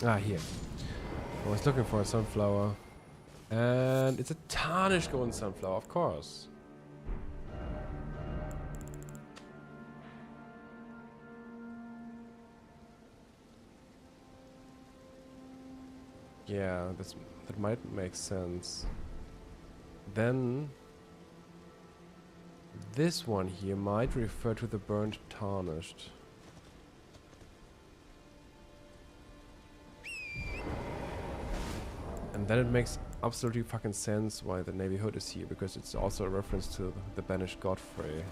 Ah, here. I was looking for a sunflower. And it's a tarnished golden sunflower, of course. Yeah, that might make sense. Then this one here might refer to the burnt tarnished. And then it makes absolutely fucking sense why the Navy Hood is here, because it's also a reference to the banished Godfrey.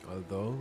Although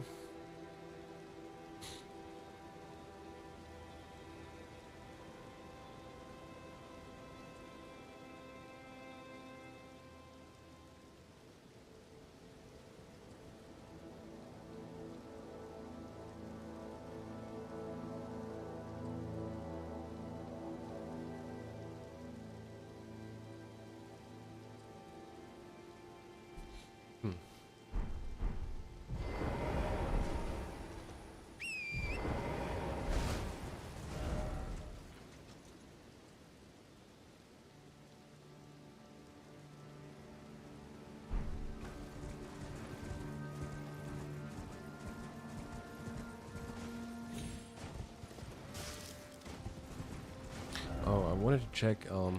wanted to check. There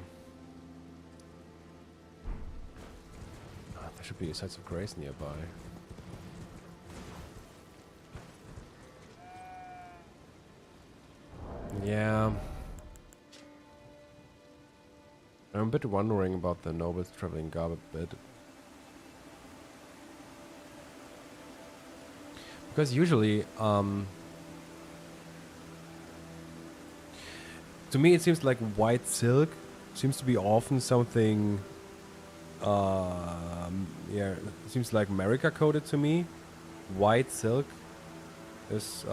should be sites of grace nearby. Yeah. I'm a bit wondering about the nobles traveling garb a bit. Because usually, to me it seems like white silk seems to be often something, yeah, it seems like America coded to me. White silk is,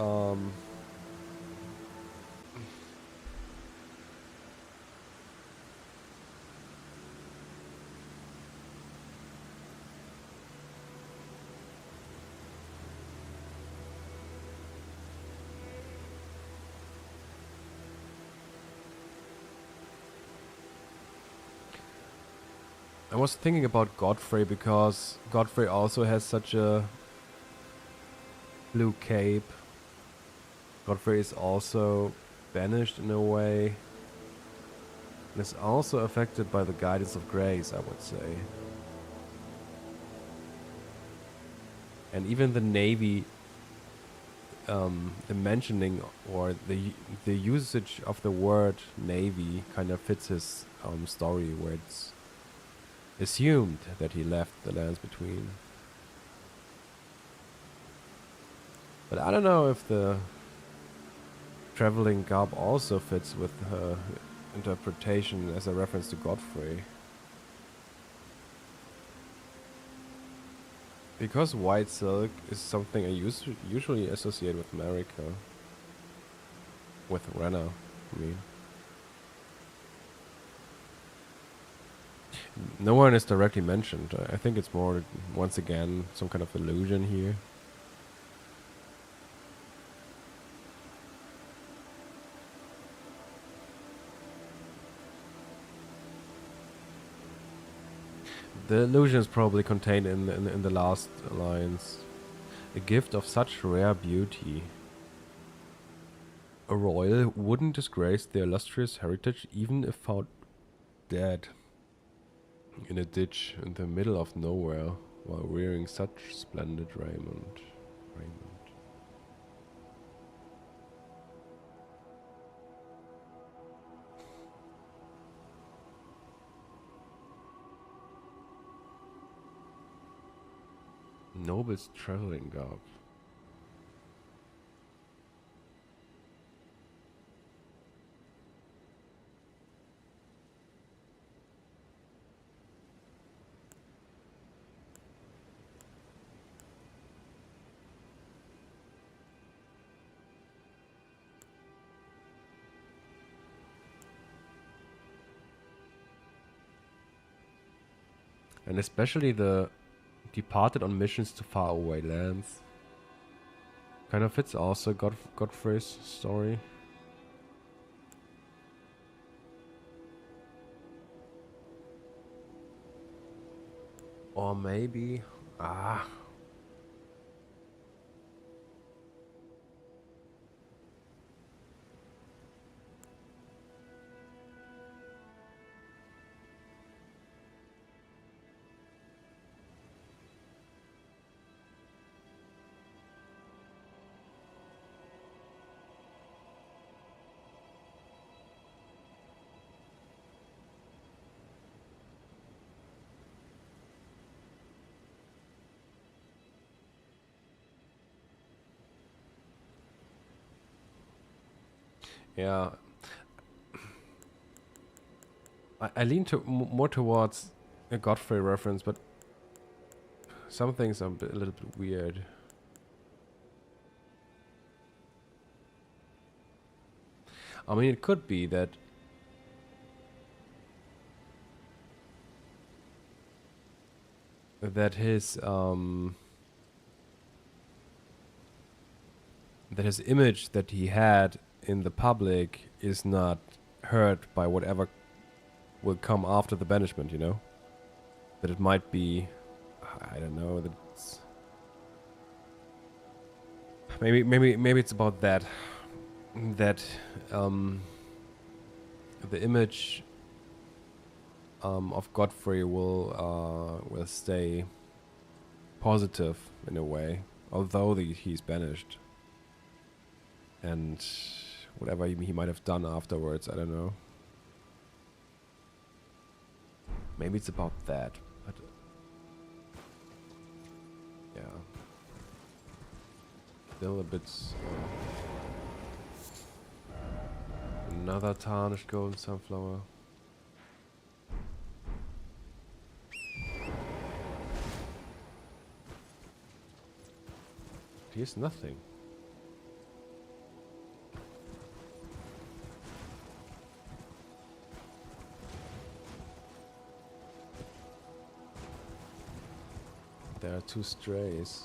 I was thinking about Godfrey because Godfrey also has such a blue cape. Godfrey is also banished in a way. And is also affected by the guidance of grace, I would say. And even the navy, the mentioning or the usage of the word navy kind of fits his story, where it's assumed that he left the lands between. But I don't know if the traveling garb also fits with her interpretation as a reference to Godfrey. Because white silk is something I usually associate with America. With Renna, I mean. No one is directly mentioned. I think it's more, once again, some kind of illusion here. The illusion is probably contained in the last lines. A gift of such rare beauty. A royal wouldn't disgrace their illustrious heritage even if found dead in a ditch in the middle of nowhere while wearing such splendid raiment. Noble's traveling garb. And especially the departed on missions to faraway lands. Kind of fits also Godfrey's story. Or maybe... Yeah. I lean more towards a Godfrey reference, but some things are a little bit weird. I mean, it could be that his image that he had in the public is not hurt by whatever will come after the banishment, you know? That it might be, I don't know, that it's maybe it's about that the image of Godfrey will stay positive in a way, although he's banished. And whatever he might have done afterwards, I don't know. Maybe it's about that, but yeah. Still a bit... another tarnished golden sunflower. Here's nothing. There are 2 strays.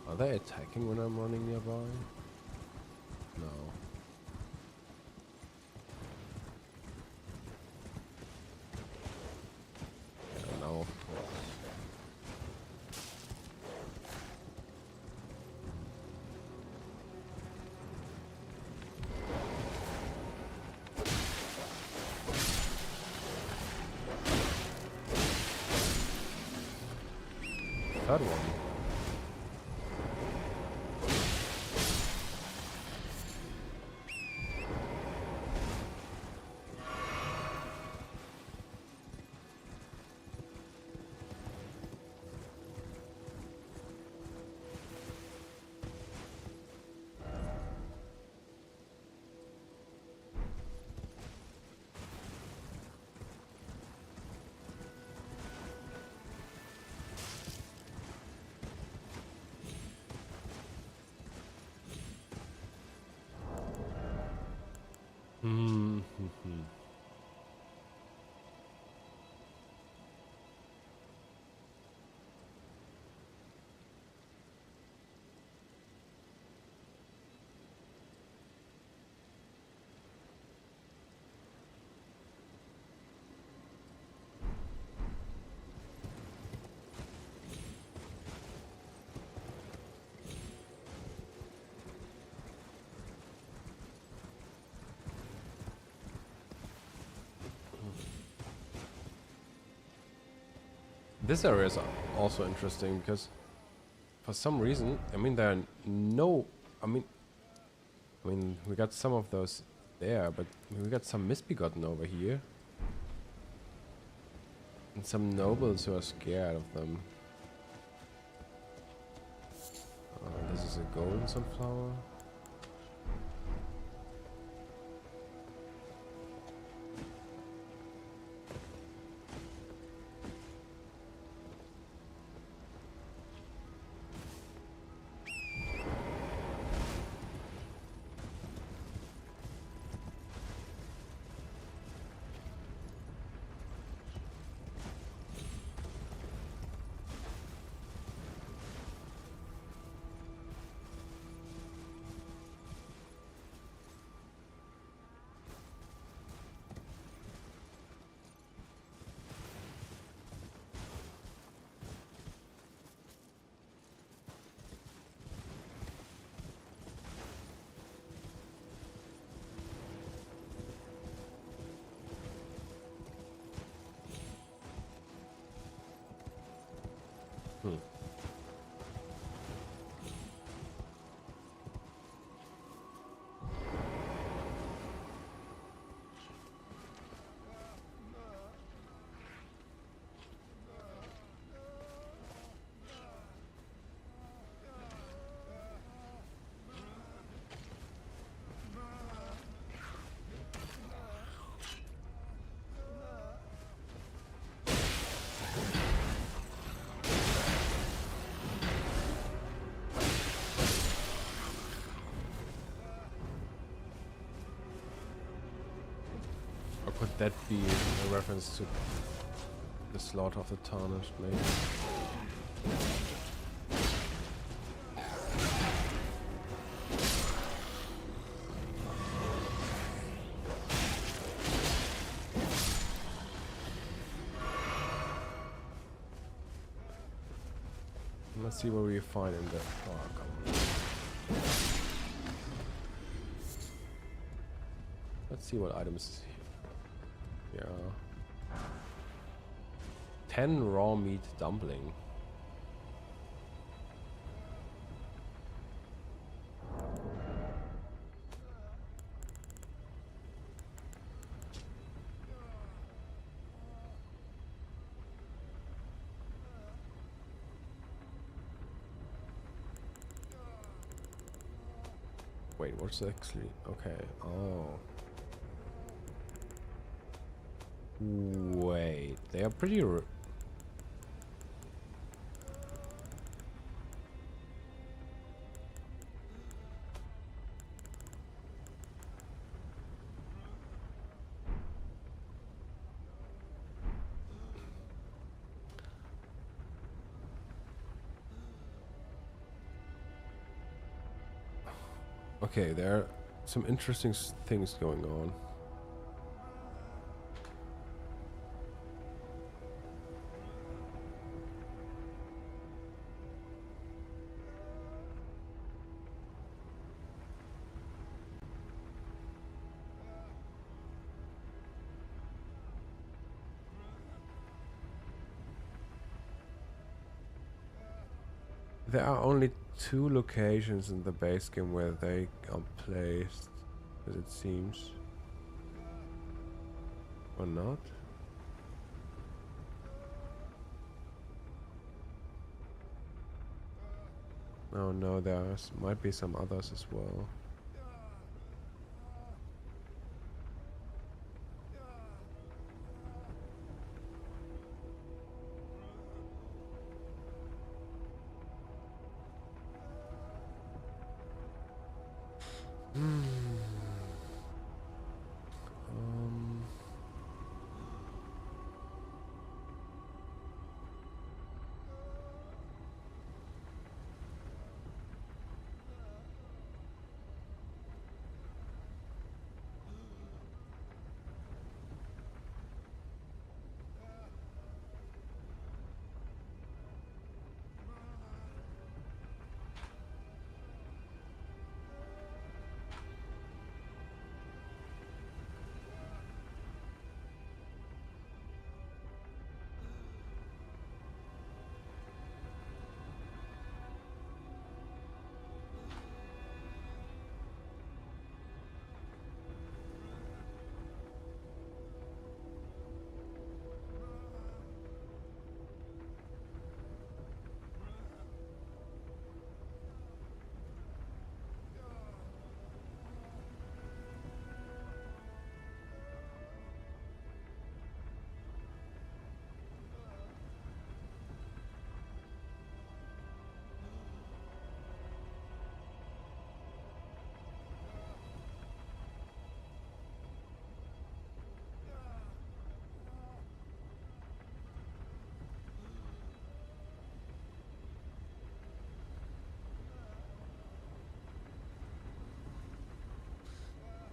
Are they attacking when I'm running nearby? No. Yeah, now of course. Third one. This area is also interesting because for some reason, I mean, there are no, I mean, we got some of those there, but we got some misbegotten over here. And some nobles who are scared of them. This is a golden sunflower. Could that be a reference to the slaughter of the Tarnished, maybe? Let's see what we find in the... Oh, come on. Let's see what items. Yeah. 10 raw meat dumpling. Wait, what's actually... Okay, oh. Wait, they are pretty... Okay, there are some interesting things going on. There are only 2 locations in the base game where they are placed, as it seems. Or not? Oh no, there might be some others as well.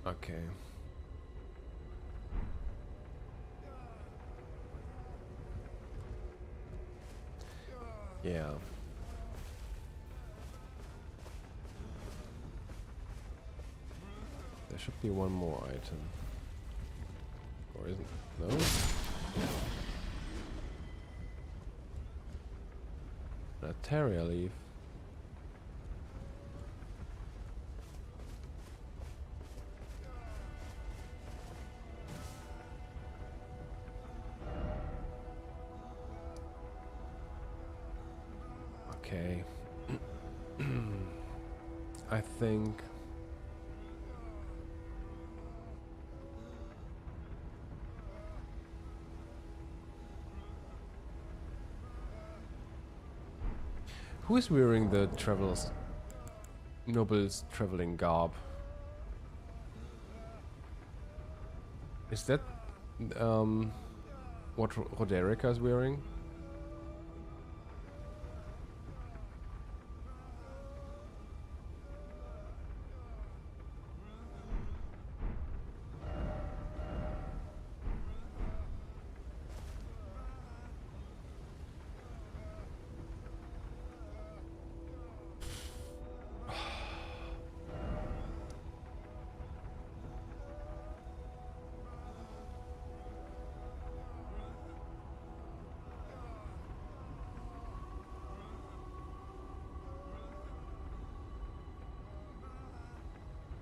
Okay. Yeah. There should be one more item. Or isn't? No? A terrier leaf. Okay. I think... Who is wearing the noble's traveling garb? Is that what Roderica is wearing?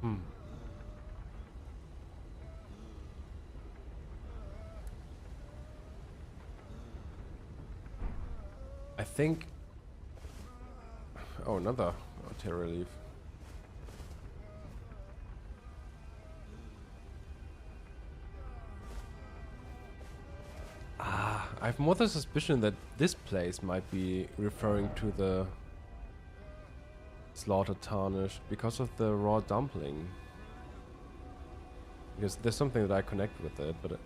Hmm. I think... Oh, another artillery leaf. I have more the suspicion that this place might be referring to the slaughtered tarnished because of the raw dumpling. Because there's something that I connect with it, but...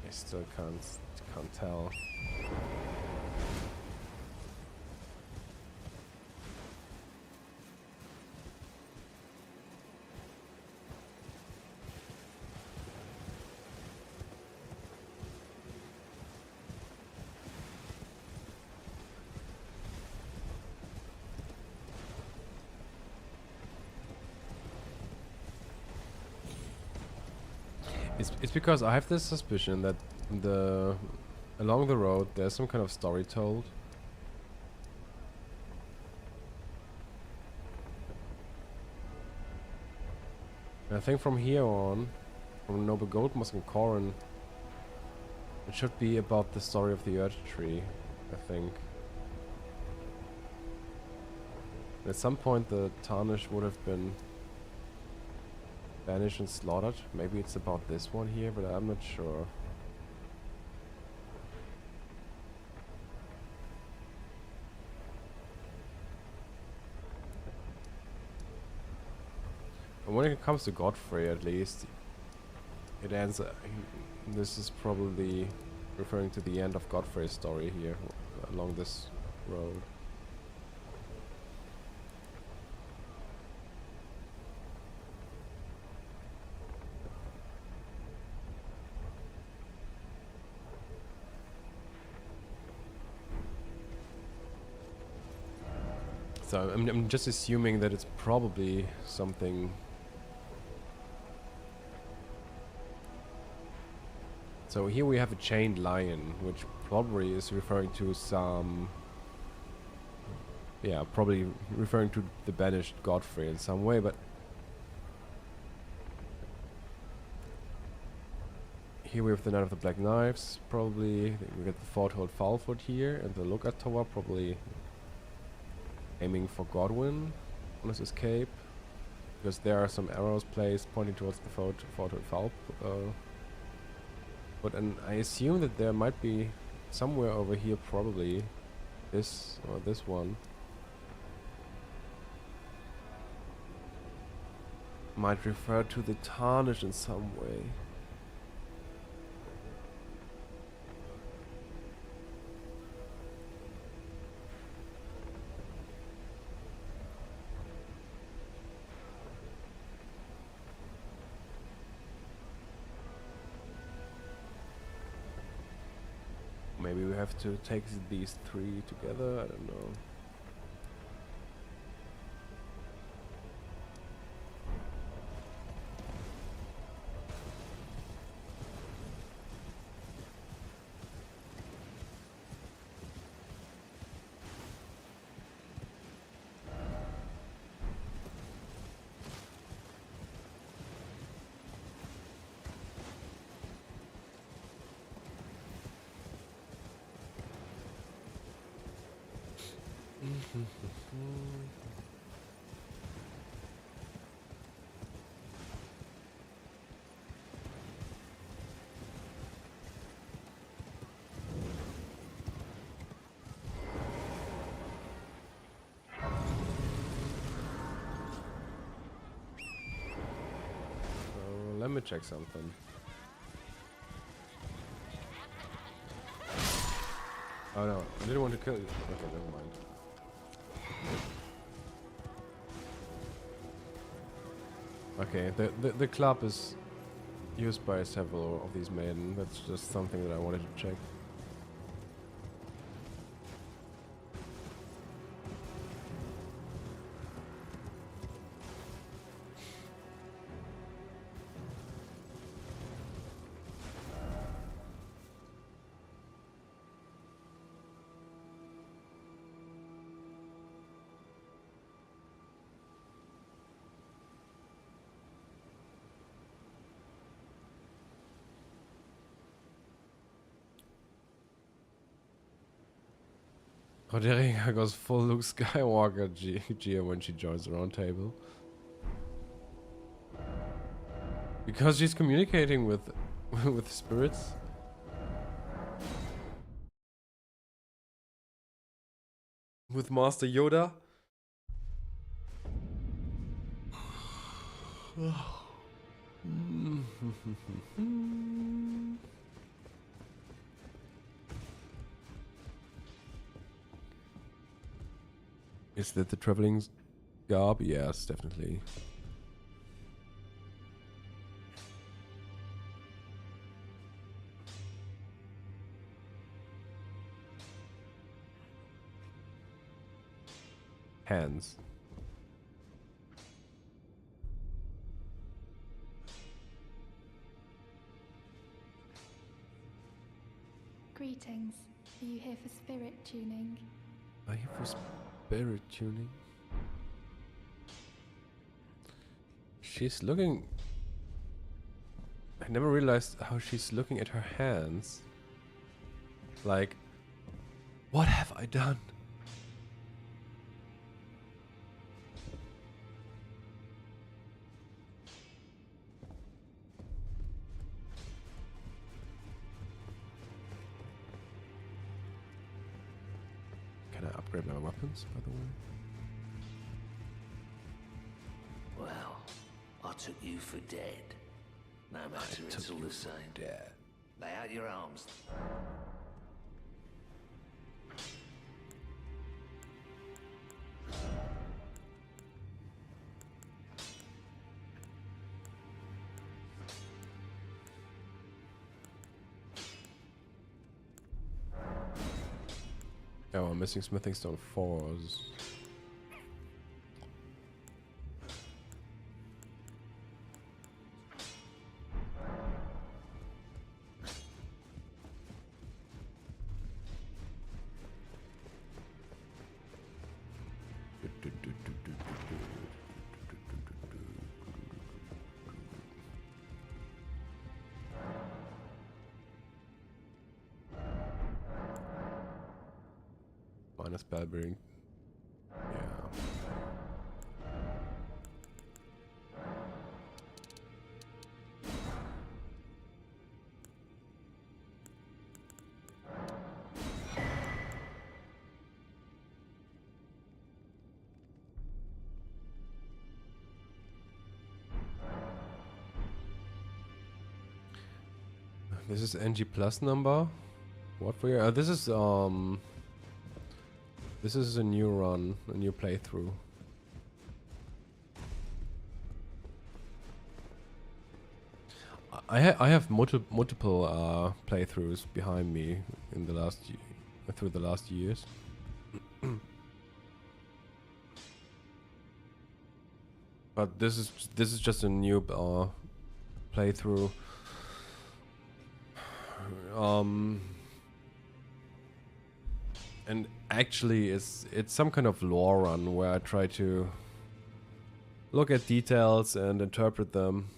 I still can't tell. It's because I have this suspicion that along the road there's some kind of story told. And I think from here on, from Noble Gold Musk and Corin, it should be about the story of the Earth Tree, I think. At some point the Tarnish would have been banished and slaughtered. Maybe it's about this one here, but I'm not sure. And when it comes to Godfrey, at least, it ends... this is probably referring to the end of Godfrey's story here, along this road. So I'm just assuming that it's probably something... So here we have a chained lion, which probably is referring to some... Yeah, probably referring to the banished Godfrey in some way, but... Here we have the Knight of the Black Knives, probably. We get the Forthold Foulfoot here, and the Lookout Tower, probably aiming for Godwyn on his escape. Because there are some arrows placed pointing towards the Forthold Foulfoot. And I assume that there might be somewhere over here, probably this or this one. Might refer to the Tarnish in some way. Maybe we have to take these three together, I don't know. Let me check something. Oh no, I didn't want to kill you. Okay, never mind. Okay, the club is used by several of these maiden. That's just something that I wanted to check. Roderica goes full Luke Skywalker Gia when she joins the round table. Because she's communicating with with spirits. With Master Yoda. Is that the traveling garb? Yes, definitely. Hands. Greetings. Are you here for spirit tuning? Are you for spirit tuning? She's looking... I never realized how she's looking at her hands. Like, what have I done? Can I upgrade my weapons, by the way? Well, I took you for dead. No matter, it's all the same. Dead. Lay out your arms. Oh, I'm missing smithing stone 4s. Minus spell bearing. Yeah. This is NG plus number. What for you? This is a new run, a new playthrough. I have multiple playthroughs behind me in the last through the last years. But this is just a new playthrough. And actually it's some kind of lore run where I try to look at details and interpret them,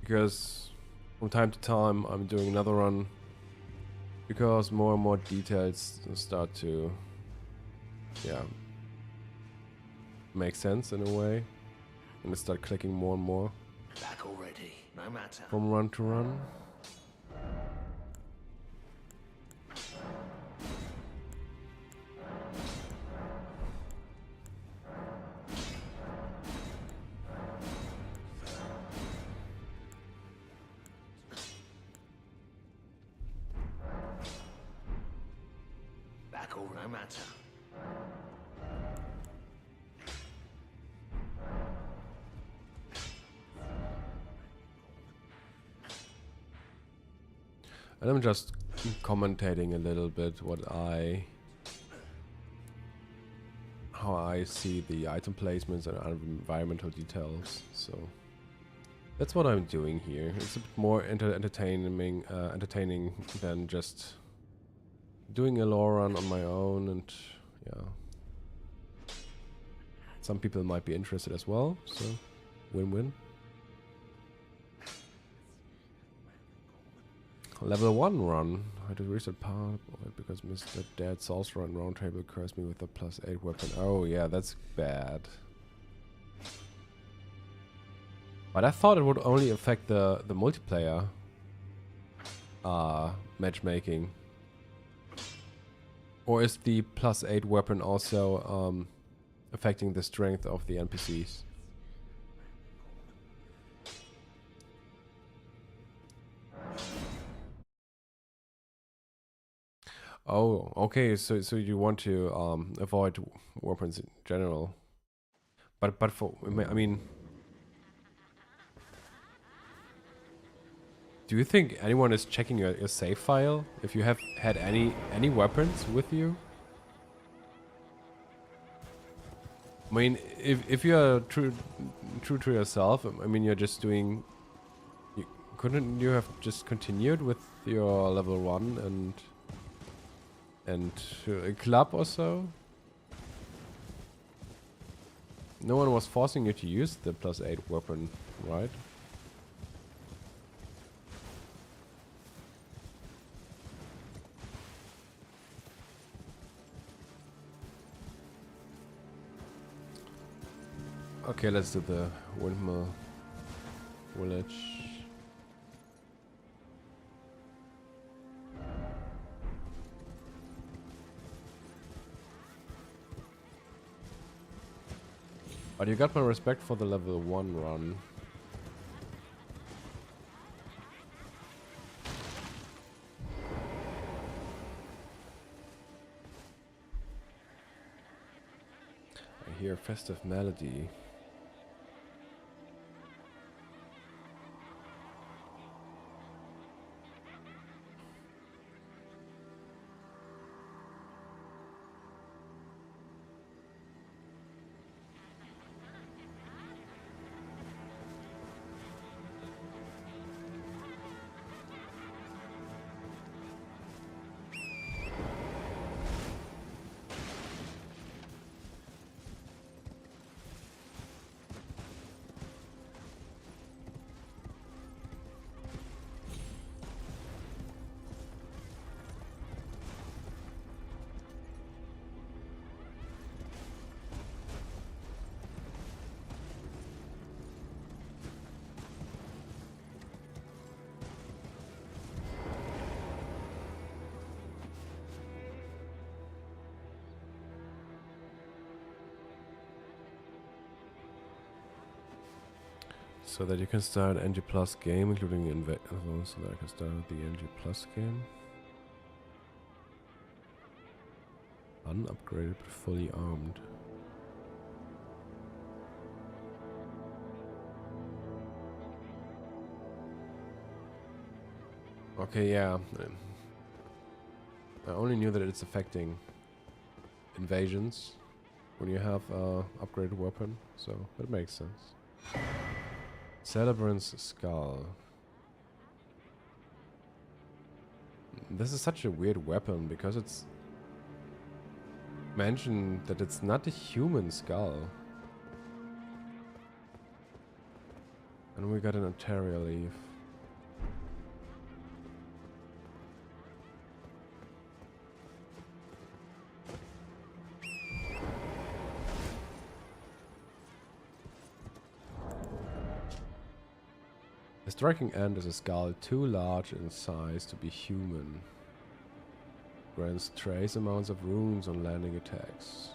because from time to time I'm doing another run because more and more details start to make sense in a way, and I start clicking more and more Back already, no matter. from run to run. tackle, no matter. And I'm just commentating a little bit how I see the item placements and environmental details. So that's what I'm doing here. It's a bit more entertaining than just doing a lore run on my own, and yeah. Some people might be interested as well, so win-win. Level 1 run. I had to reset part of it because Mr. Dead Sorcerer and Roundtable cursed me with a +8 weapon. Oh yeah, that's bad. But I thought it would only affect the multiplayer matchmaking. Or is the +8 weapon also affecting the strength of the NPCs? Oh, okay. So you want to avoid weapons in general, but for I mean, do you think anyone is checking your save file if you have had any weapons with you? I mean, if you are true to yourself, I mean, you're just doing. Couldn't you have just continued with your level 1 and a club or so? No one was forcing you to use the +8 weapon, right? Okay, let's do the windmill village. But you got my respect for the level 1 run. I hear a festive melody. So that you can start NG Plus game, including so that I can start the NG Plus game. Unupgraded but fully armed. Okay, yeah. I only knew that it's affecting invasions when you have a upgraded weapon, so that makes sense. Celebrant's Skull. This is such a weird weapon because it's mentioned that it's not a human skull. And we got an Ontario leaf. The striking end is a skull too large in size to be human. Grants trace amounts of runes on landing attacks.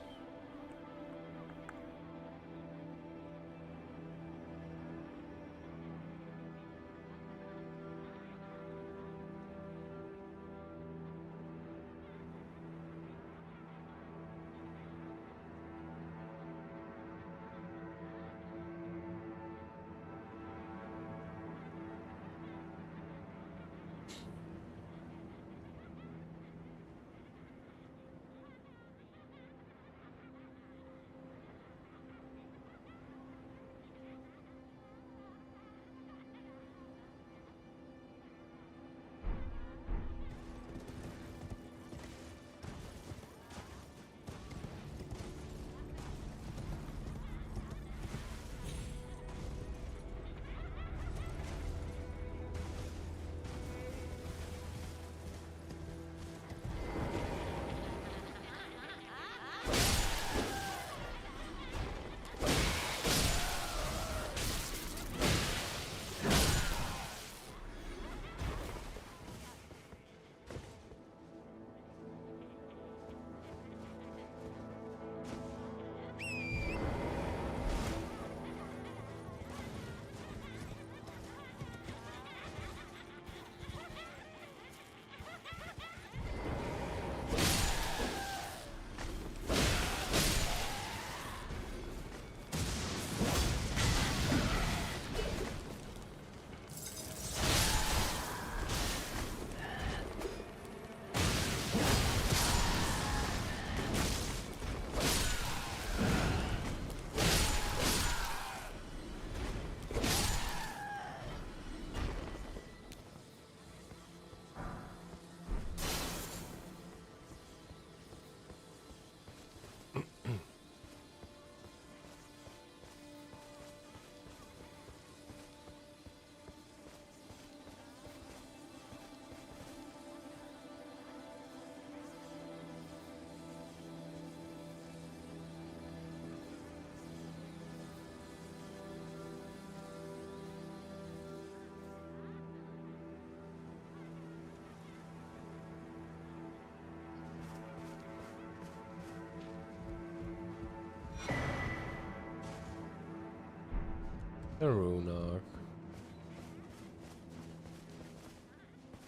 A Runak.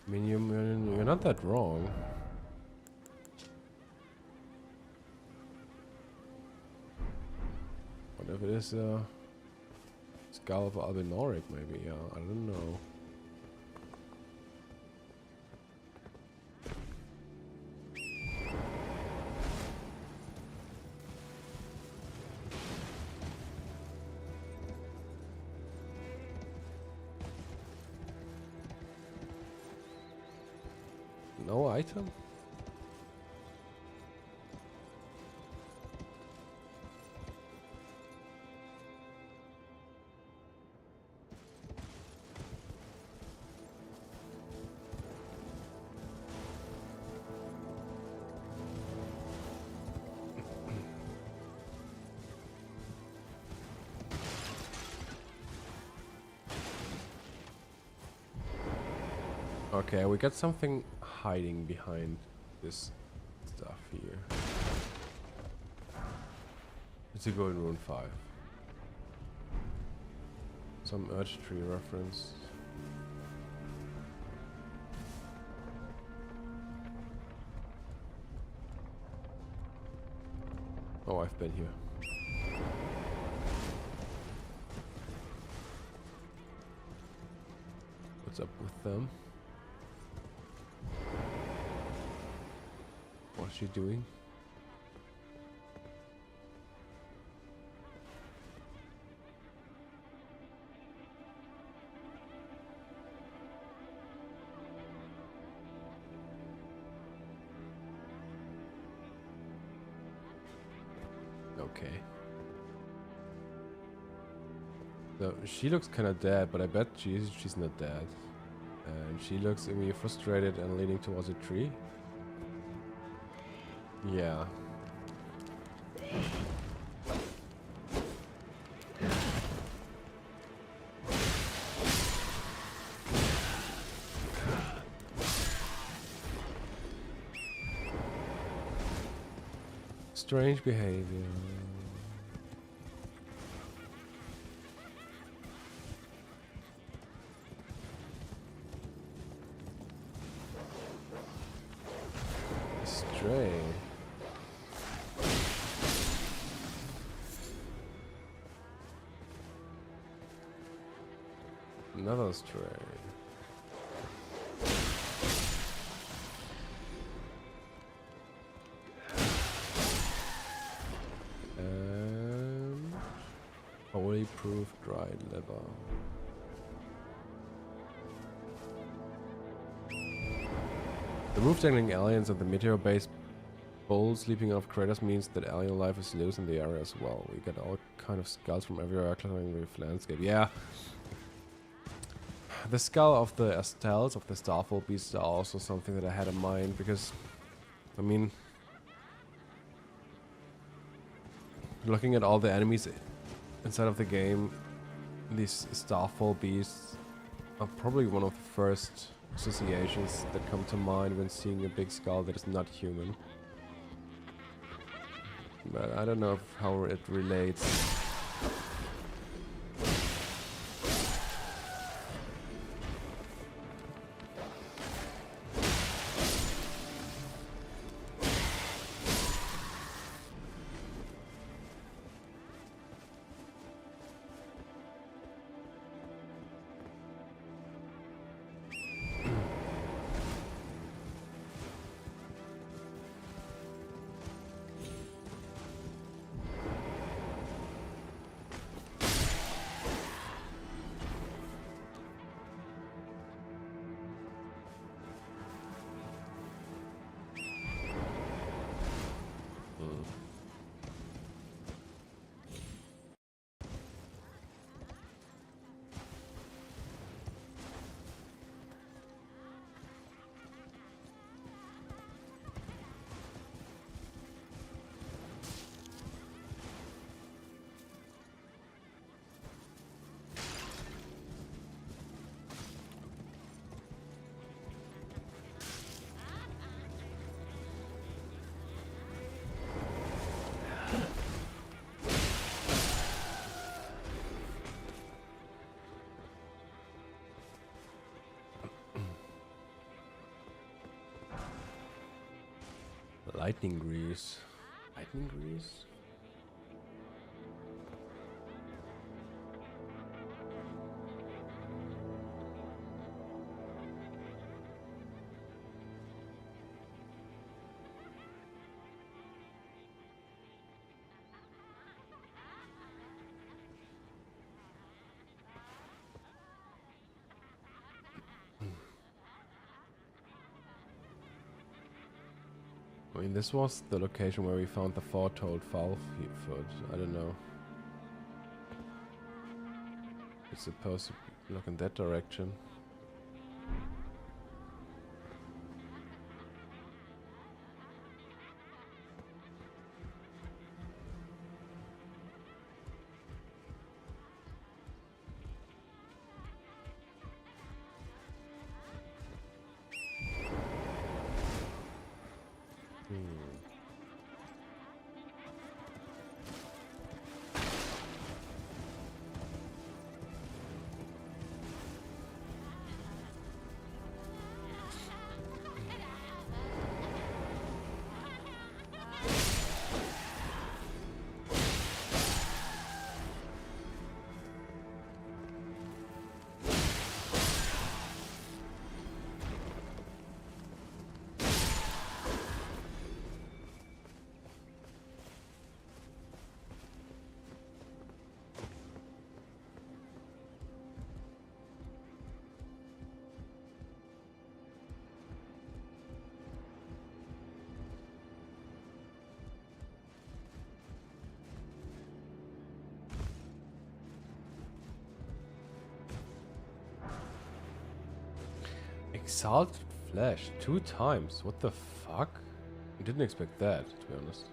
I mean, you're not that wrong. What if it is a skull of Albinoric, maybe? Yeah, I don't know. No item? Okay, we got something hiding behind this stuff here. It's a Godwyn Run 5. Some Urge Tree reference. Oh, I've been here. What's up with them? What's she doing? Okay. So she looks kind of dead, but I bet she's not dead. And she looks immediately frustrated and leaning towards a tree. Yeah. Strange behavior. Stray. Another stray. Holy proof dried liver. The roof-dangling aliens of the meteor-based bowl sleeping off craters means that alien life is loose in the area as well. We get all kind of skulls from everywhere cluttering the landscape. Yeah. The skull of the Estelles, of the Starfall beasts, are also something that I had in mind because, I mean, looking at all the enemies inside of the game, these Starfall beasts are probably one of the first associations that come to mind when seeing a big skull that is not human. But I don't know how it relates. Lightning grease. Lightning grease? I mean, this was the location where we found the foretold foul foot. I don't know. It's supposed to look in that direction. Exalted flesh 2 times. What the fuck? I didn't expect that, to be honest.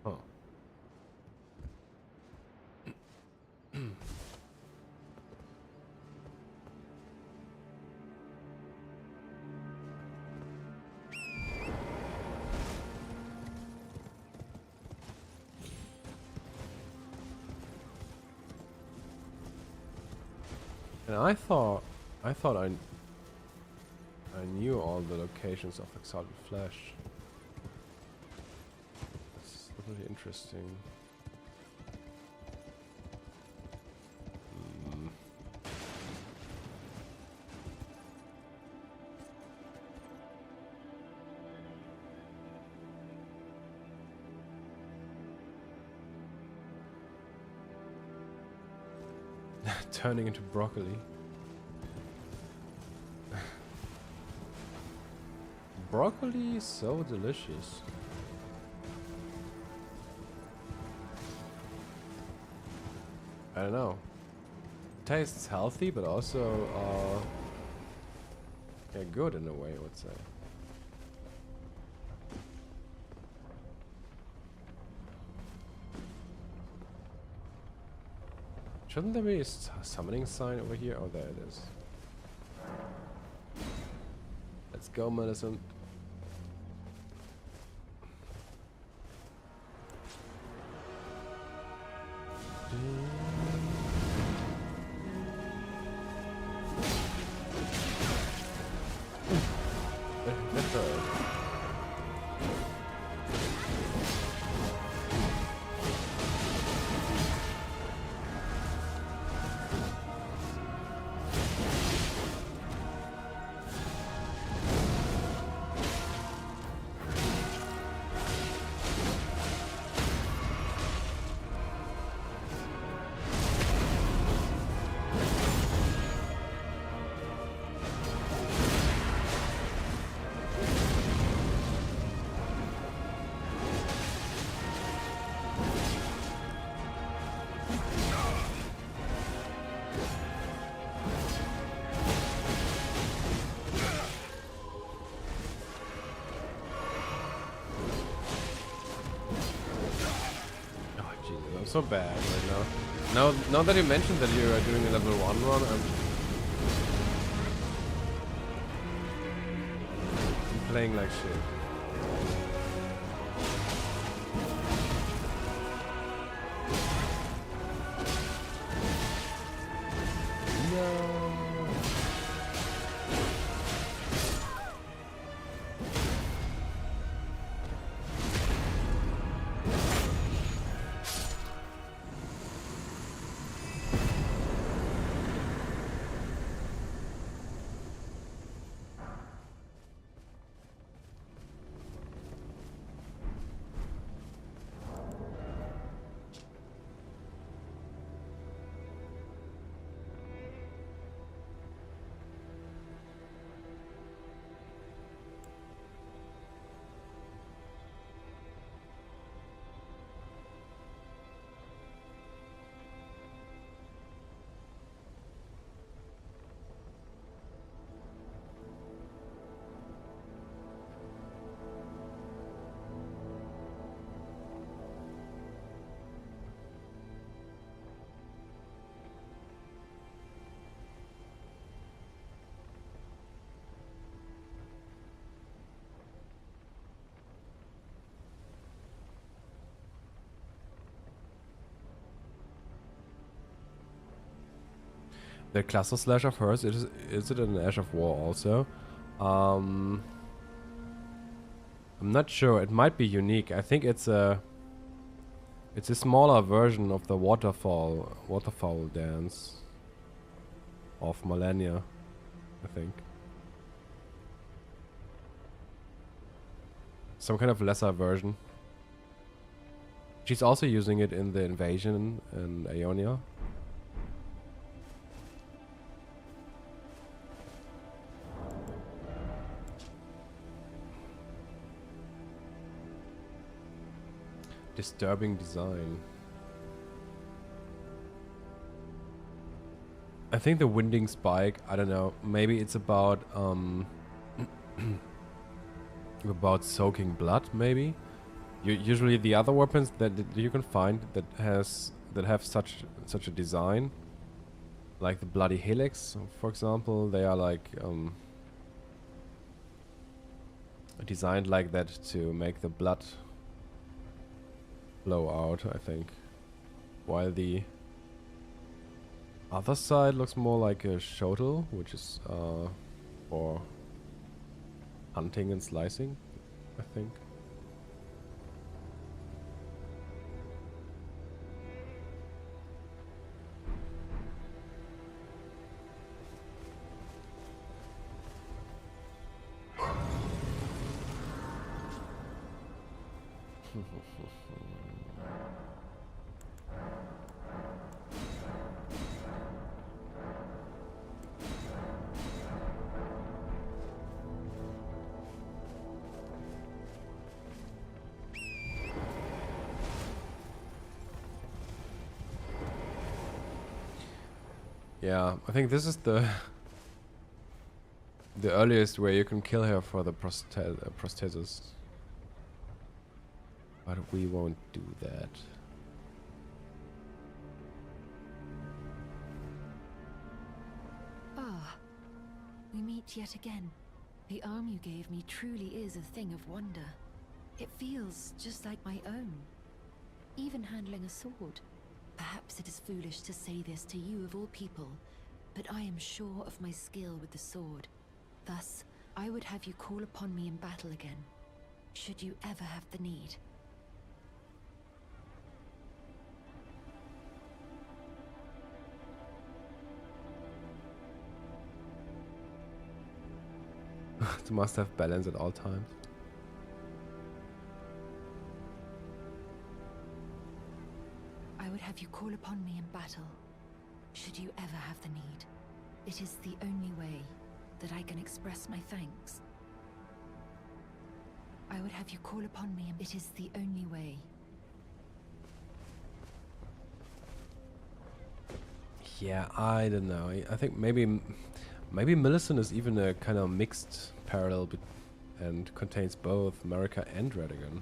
Oh. And I thought I knew all the locations of Exalted Flesh. It's really interesting. Turning into broccoli. Broccoli is so delicious. I don't know. Tastes healthy, but also yeah, good in a way, I would say. Shouldn't there be a summoning sign over here? Oh, there it is. Let's go, medicine. so bad right now. Now that you mentioned that you are doing a level 1 run, I'm playing like shit. The cluster slasher first, is it an Ash of War also? I'm not sure. It might be unique. I think it's a smaller version of the waterfowl dance of Millennia, I think. Some kind of lesser version. She's also using it in the invasion in Ionia. Disturbing design. I think the winding spike, I don't know, maybe it's about about soaking blood, maybe. Usually the other weapons that you can find that have such a design, like the bloody helix, for example, they are like designed like that to make the blood blow out, I think. While the other side looks more like a shotl, which is for hunting and slicing, I think. Yeah, I think this is the earliest where you can kill her for the prosthesis. But we won't do that. Ah, we meet yet again. The arm you gave me truly is a thing of wonder. It feels just like my own. Even handling a sword. Perhaps it is foolish to say this to you of all people, but I am sure of my skill with the sword. Thus, I would have you call upon me in battle again, should you ever have the need. It must have balance at all times. I would have you call upon me in battle, should you ever have the need. It is the only way that I can express my thanks. I would have you call upon me, and it is the only way. Yeah, I don't know. I think maybe Millicent is even a kind of mixed parallel and contains both Marika and Radagon.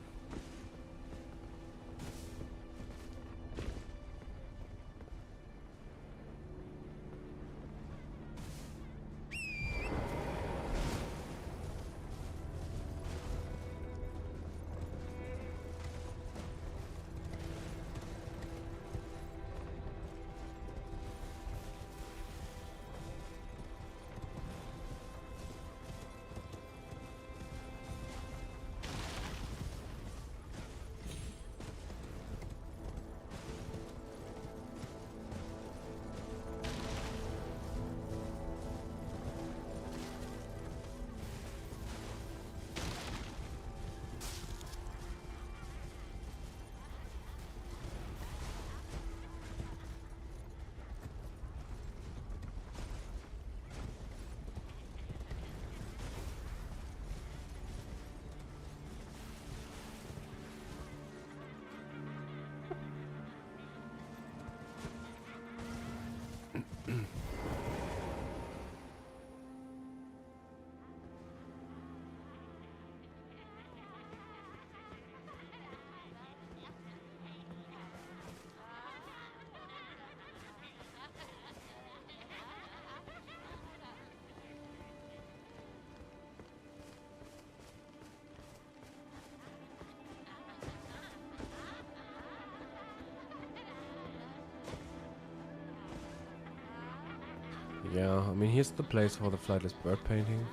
Yeah, I mean, here's the place for the flightless bird painting.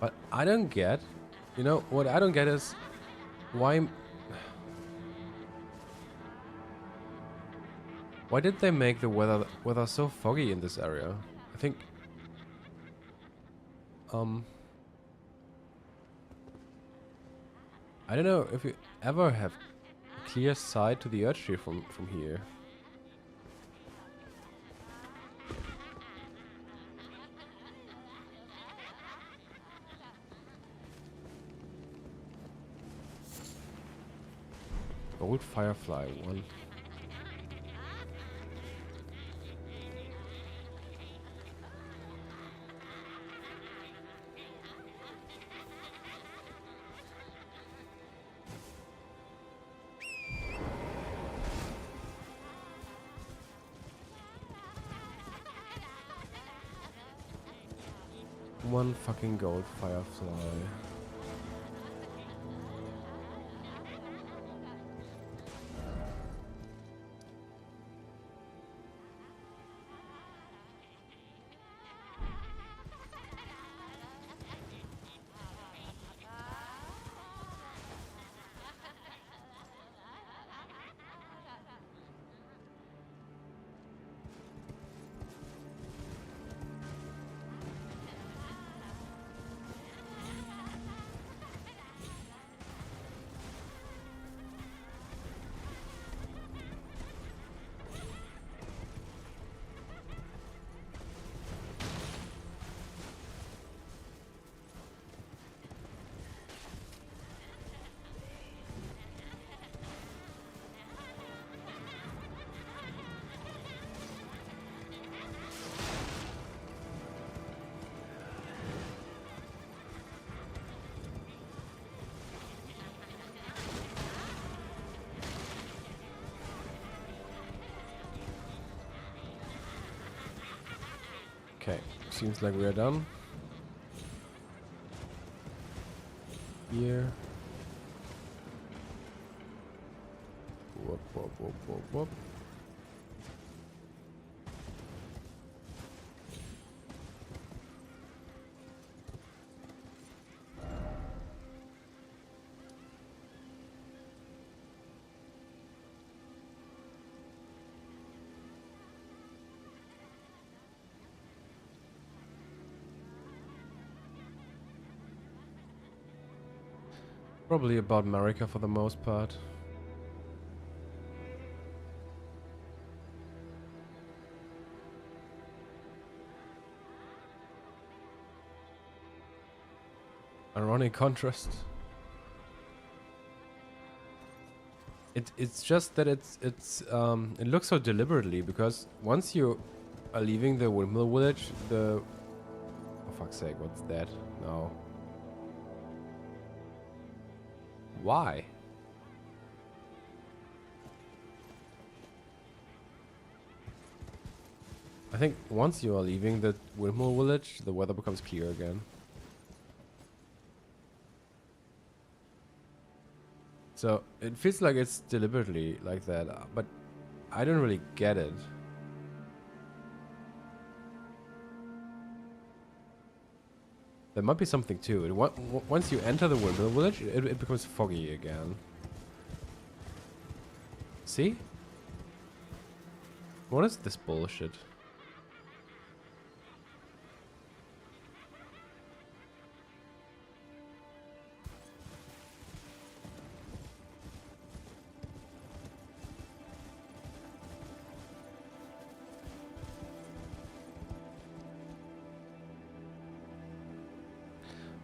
But I don't get, you know, what I don't get is why did they make the weather so foggy in this area? I think I don't know if you ever have clear sight to the Erdtree from here. Gold Firefly 1. One fucking gold firefly. Okay, seems like we are done. Here. Whoop, whoop, whoop, whoop, whoop. Probably about America for the most part. Ironic contrast. It's just that it looks so deliberately, because once you are leaving the windmill village, oh fuck's sake, what's that? No. Why? I think once you are leaving the windmill village, the weather becomes clear again. So it feels like it's deliberately like that, but I don't really get it. There might be something to it. Once you enter the windmill village, it becomes foggy again. See? What is this bullshit?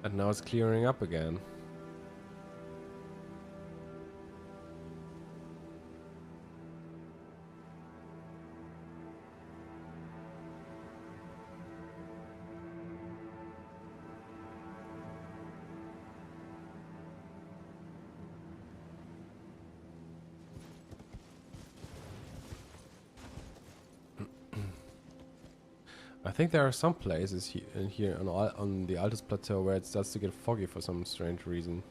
And now it's clearing up again. I think there are some places here on the Altus Plateau where it starts to get foggy for some strange reason.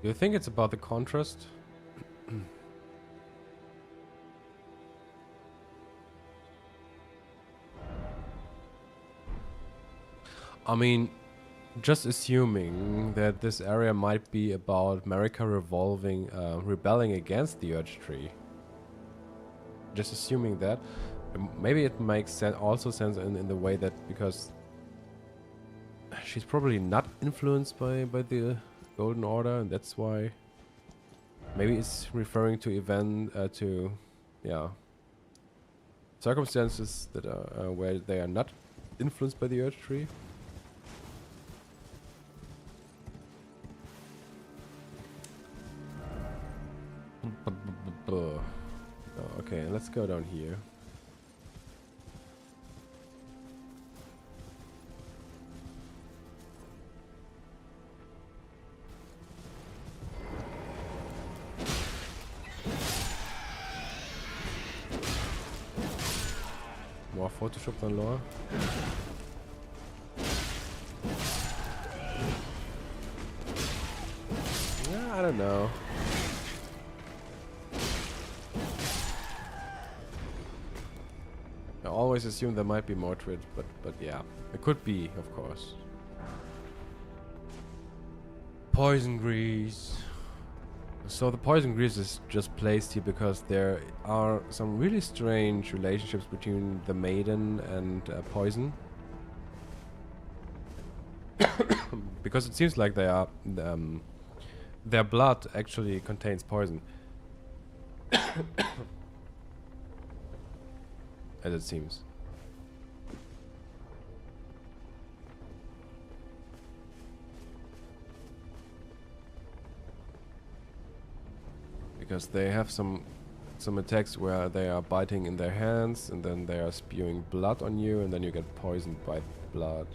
Do you think it's about the contrast? I mean, just assuming that this area might be about America rebelling against the Urge Tree. Just assuming that, maybe it makes sense in the way that because she's probably not influenced by the Golden Order, and that's why. Maybe it's referring to circumstances that are where they are not influenced by the Urge Tree. Oh, okay, let's go down here. More Photoshop than lore. Yeah, I don't know. I always assume there might be more to it, but yeah, it could be, of course. Poison grease. So the poison grease is just placed here because there are some really strange relationships between the maiden and poison. Because it seems like their blood actually contains poison. As it seems. Because they have some attacks where they are biting in their hands and then they are spewing blood on you and then you get poisoned by blood.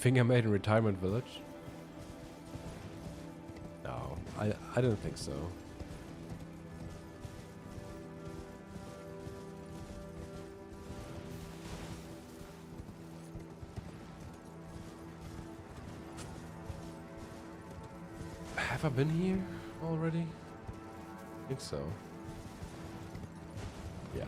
Finger made in retirement village? No, I don't think so. Have I been here already? I think so. Yeah.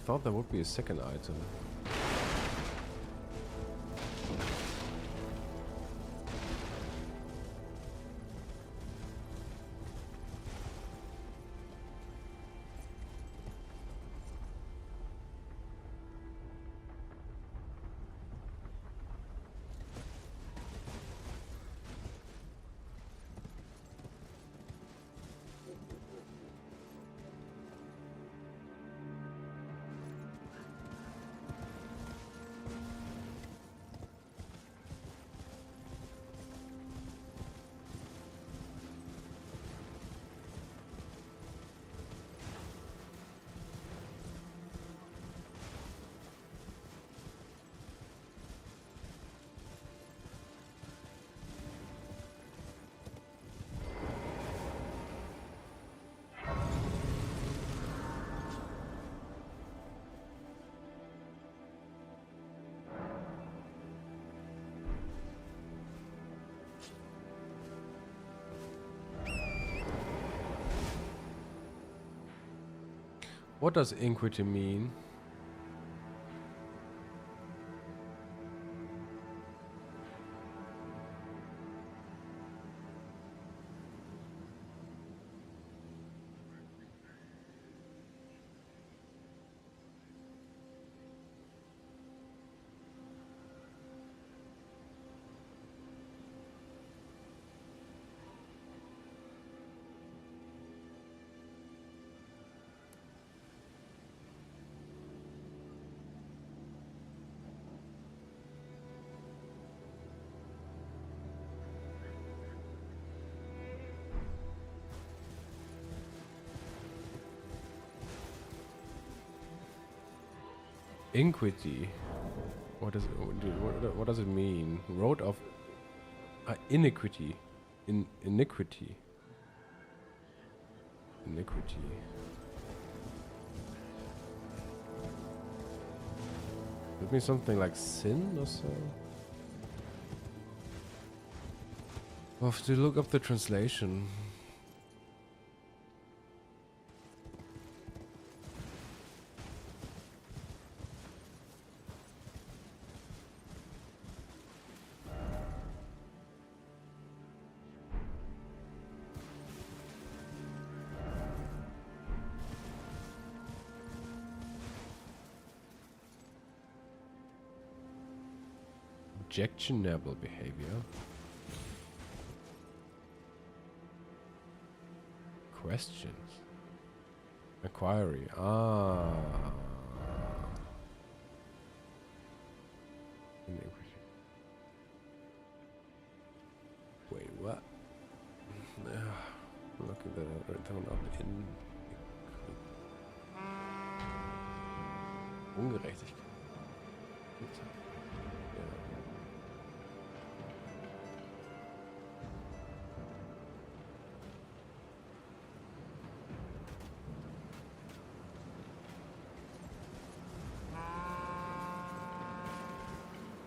thought there would be a second item. What does iniquity mean? Iniquity. What does what does it mean? Road of iniquity. Iniquity. Iniquity. Would it mean something like sin or so? I'll have to look up the translation. Objectionable behavior. Questions. Inquiry. Ah. Wait, what? Look at that down up in Ungerechtigkeit.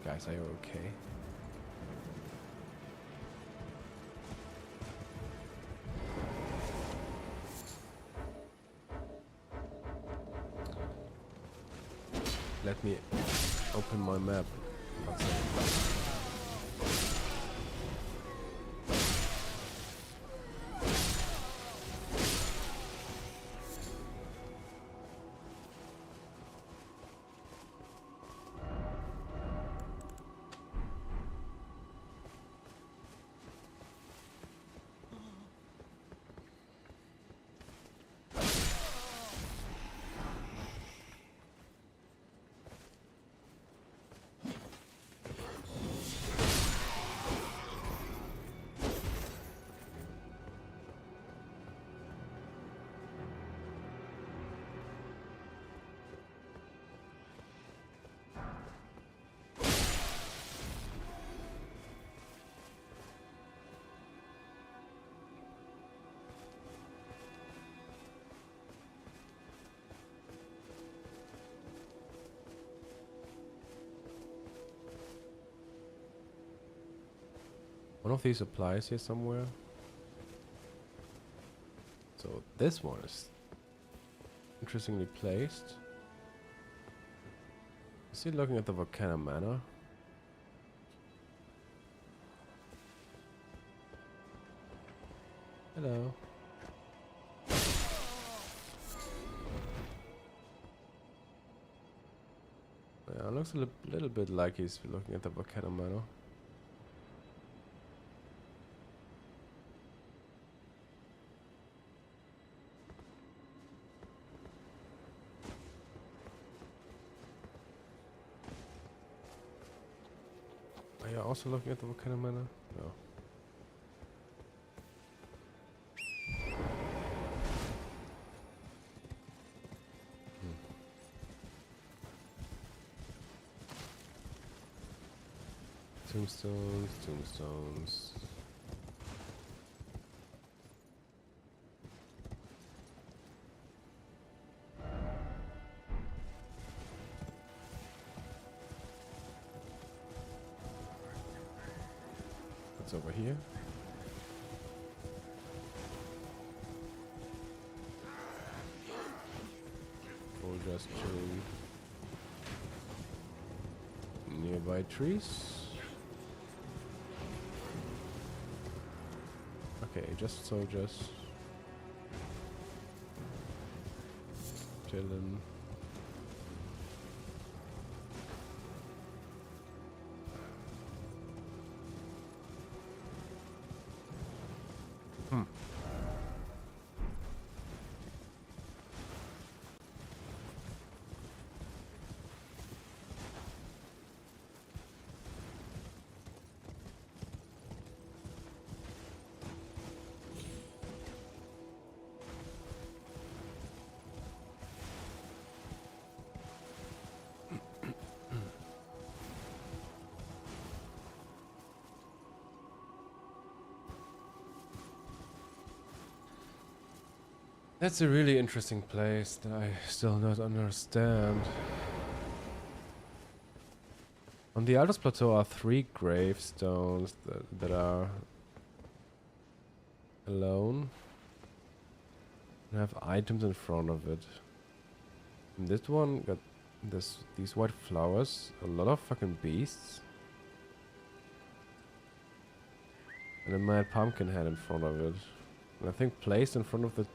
Guys, are you okay? Let me open my map. One of these applies here somewhere. So this one is interestingly placed. Is he looking at the Volcano Manor? Hello. Yeah, looks a little bit like he's looking at the Volcano Manor. Are you also looking at the Volcano Manor? No. Tombstones, tombstones. What's over here? Just chilling. Nearby trees. Okay, just soldiers. Chilling. That's a really interesting place that I still don't understand. On the Aldous Plateau are 3 gravestones that are alone and have items in front of it. And this one got these white flowers, a lot of fucking beasts, and a mad pumpkin head in front of it. And I think placed in front of the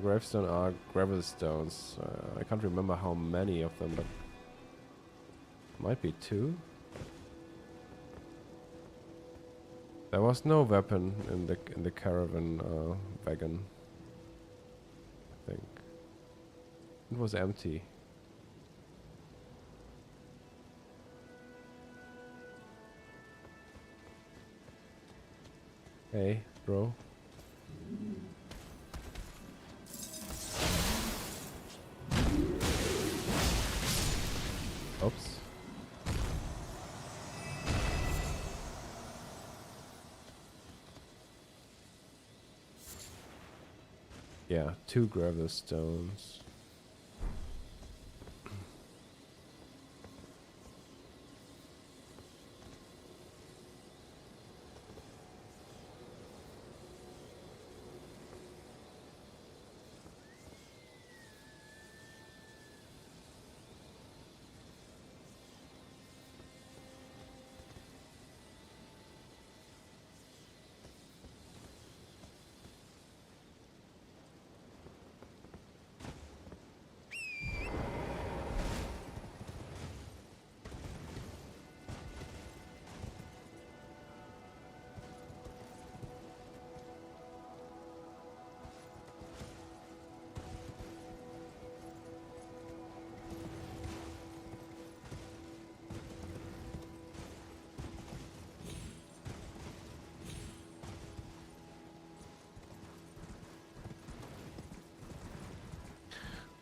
gravestone are gravel stones. I can't remember how many of them, but might be 2. There was no weapon in the caravan wagon. I think it was empty. Hey, bro. Oops. Yeah, 2 gravel stones.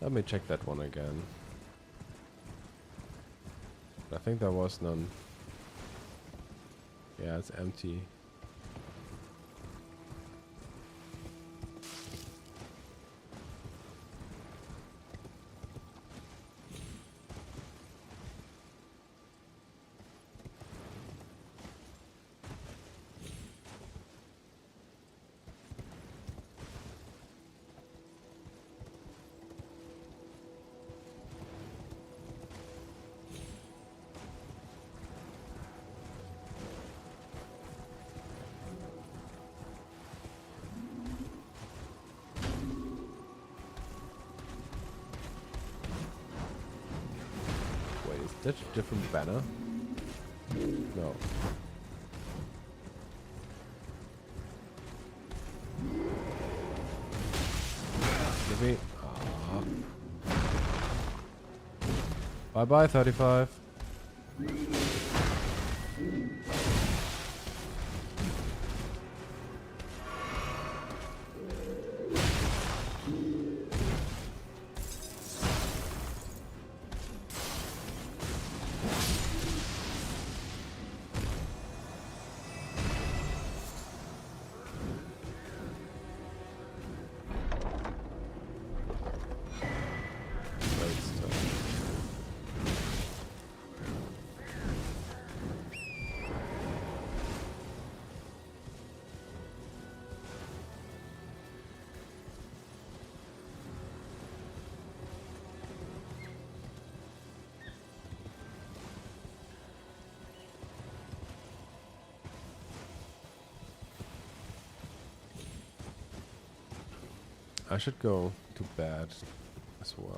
Let me check that one again. I think there was none. Yeah, it's empty. that a different banner? No. Maybe. Bye bye, 35. I should go to bed as well.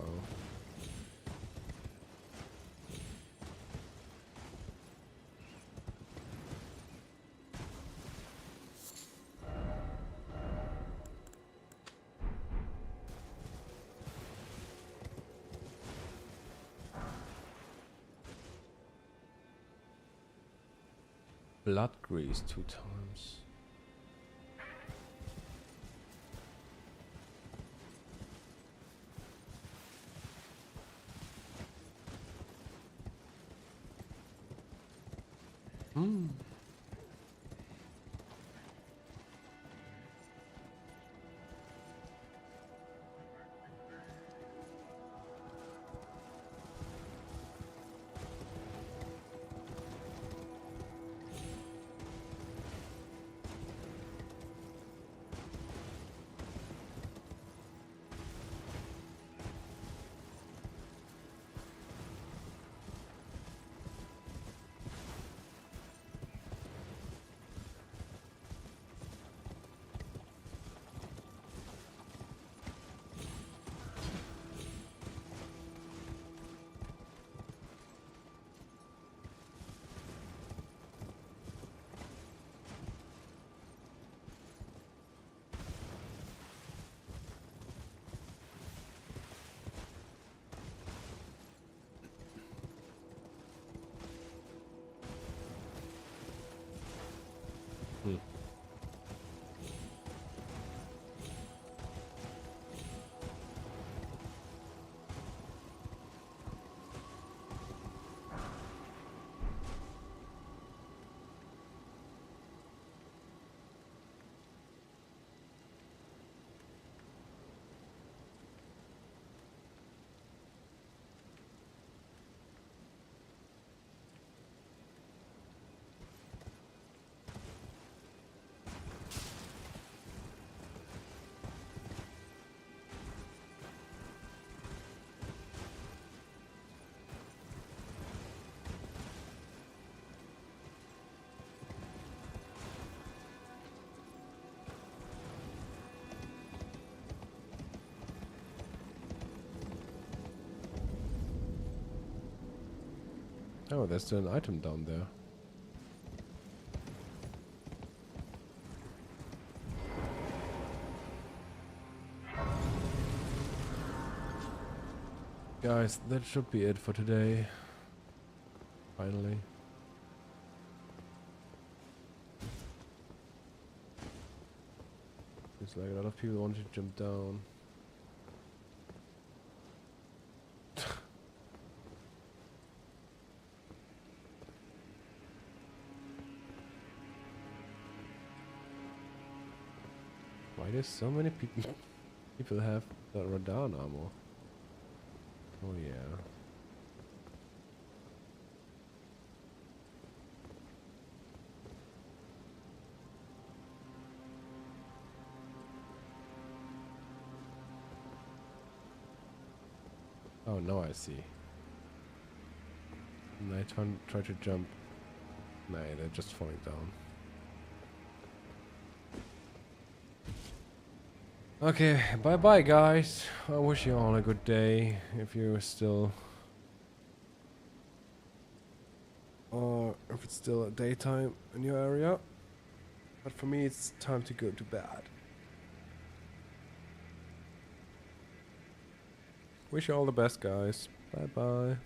Blood grease 2 times. Oh, there's still an item down there. Guys, that should be it for today. Finally. Seems like a lot of people want to jump down. Why do so many people have the radar armor? Oh yeah. Oh, no, I see. And I try to jump. Nah, they're just falling down. Okay, bye-bye, guys. I wish you all a good day. If you're still if it's still daytime in your area. But for me, it's time to go to bed. Wish you all the best, guys. Bye bye.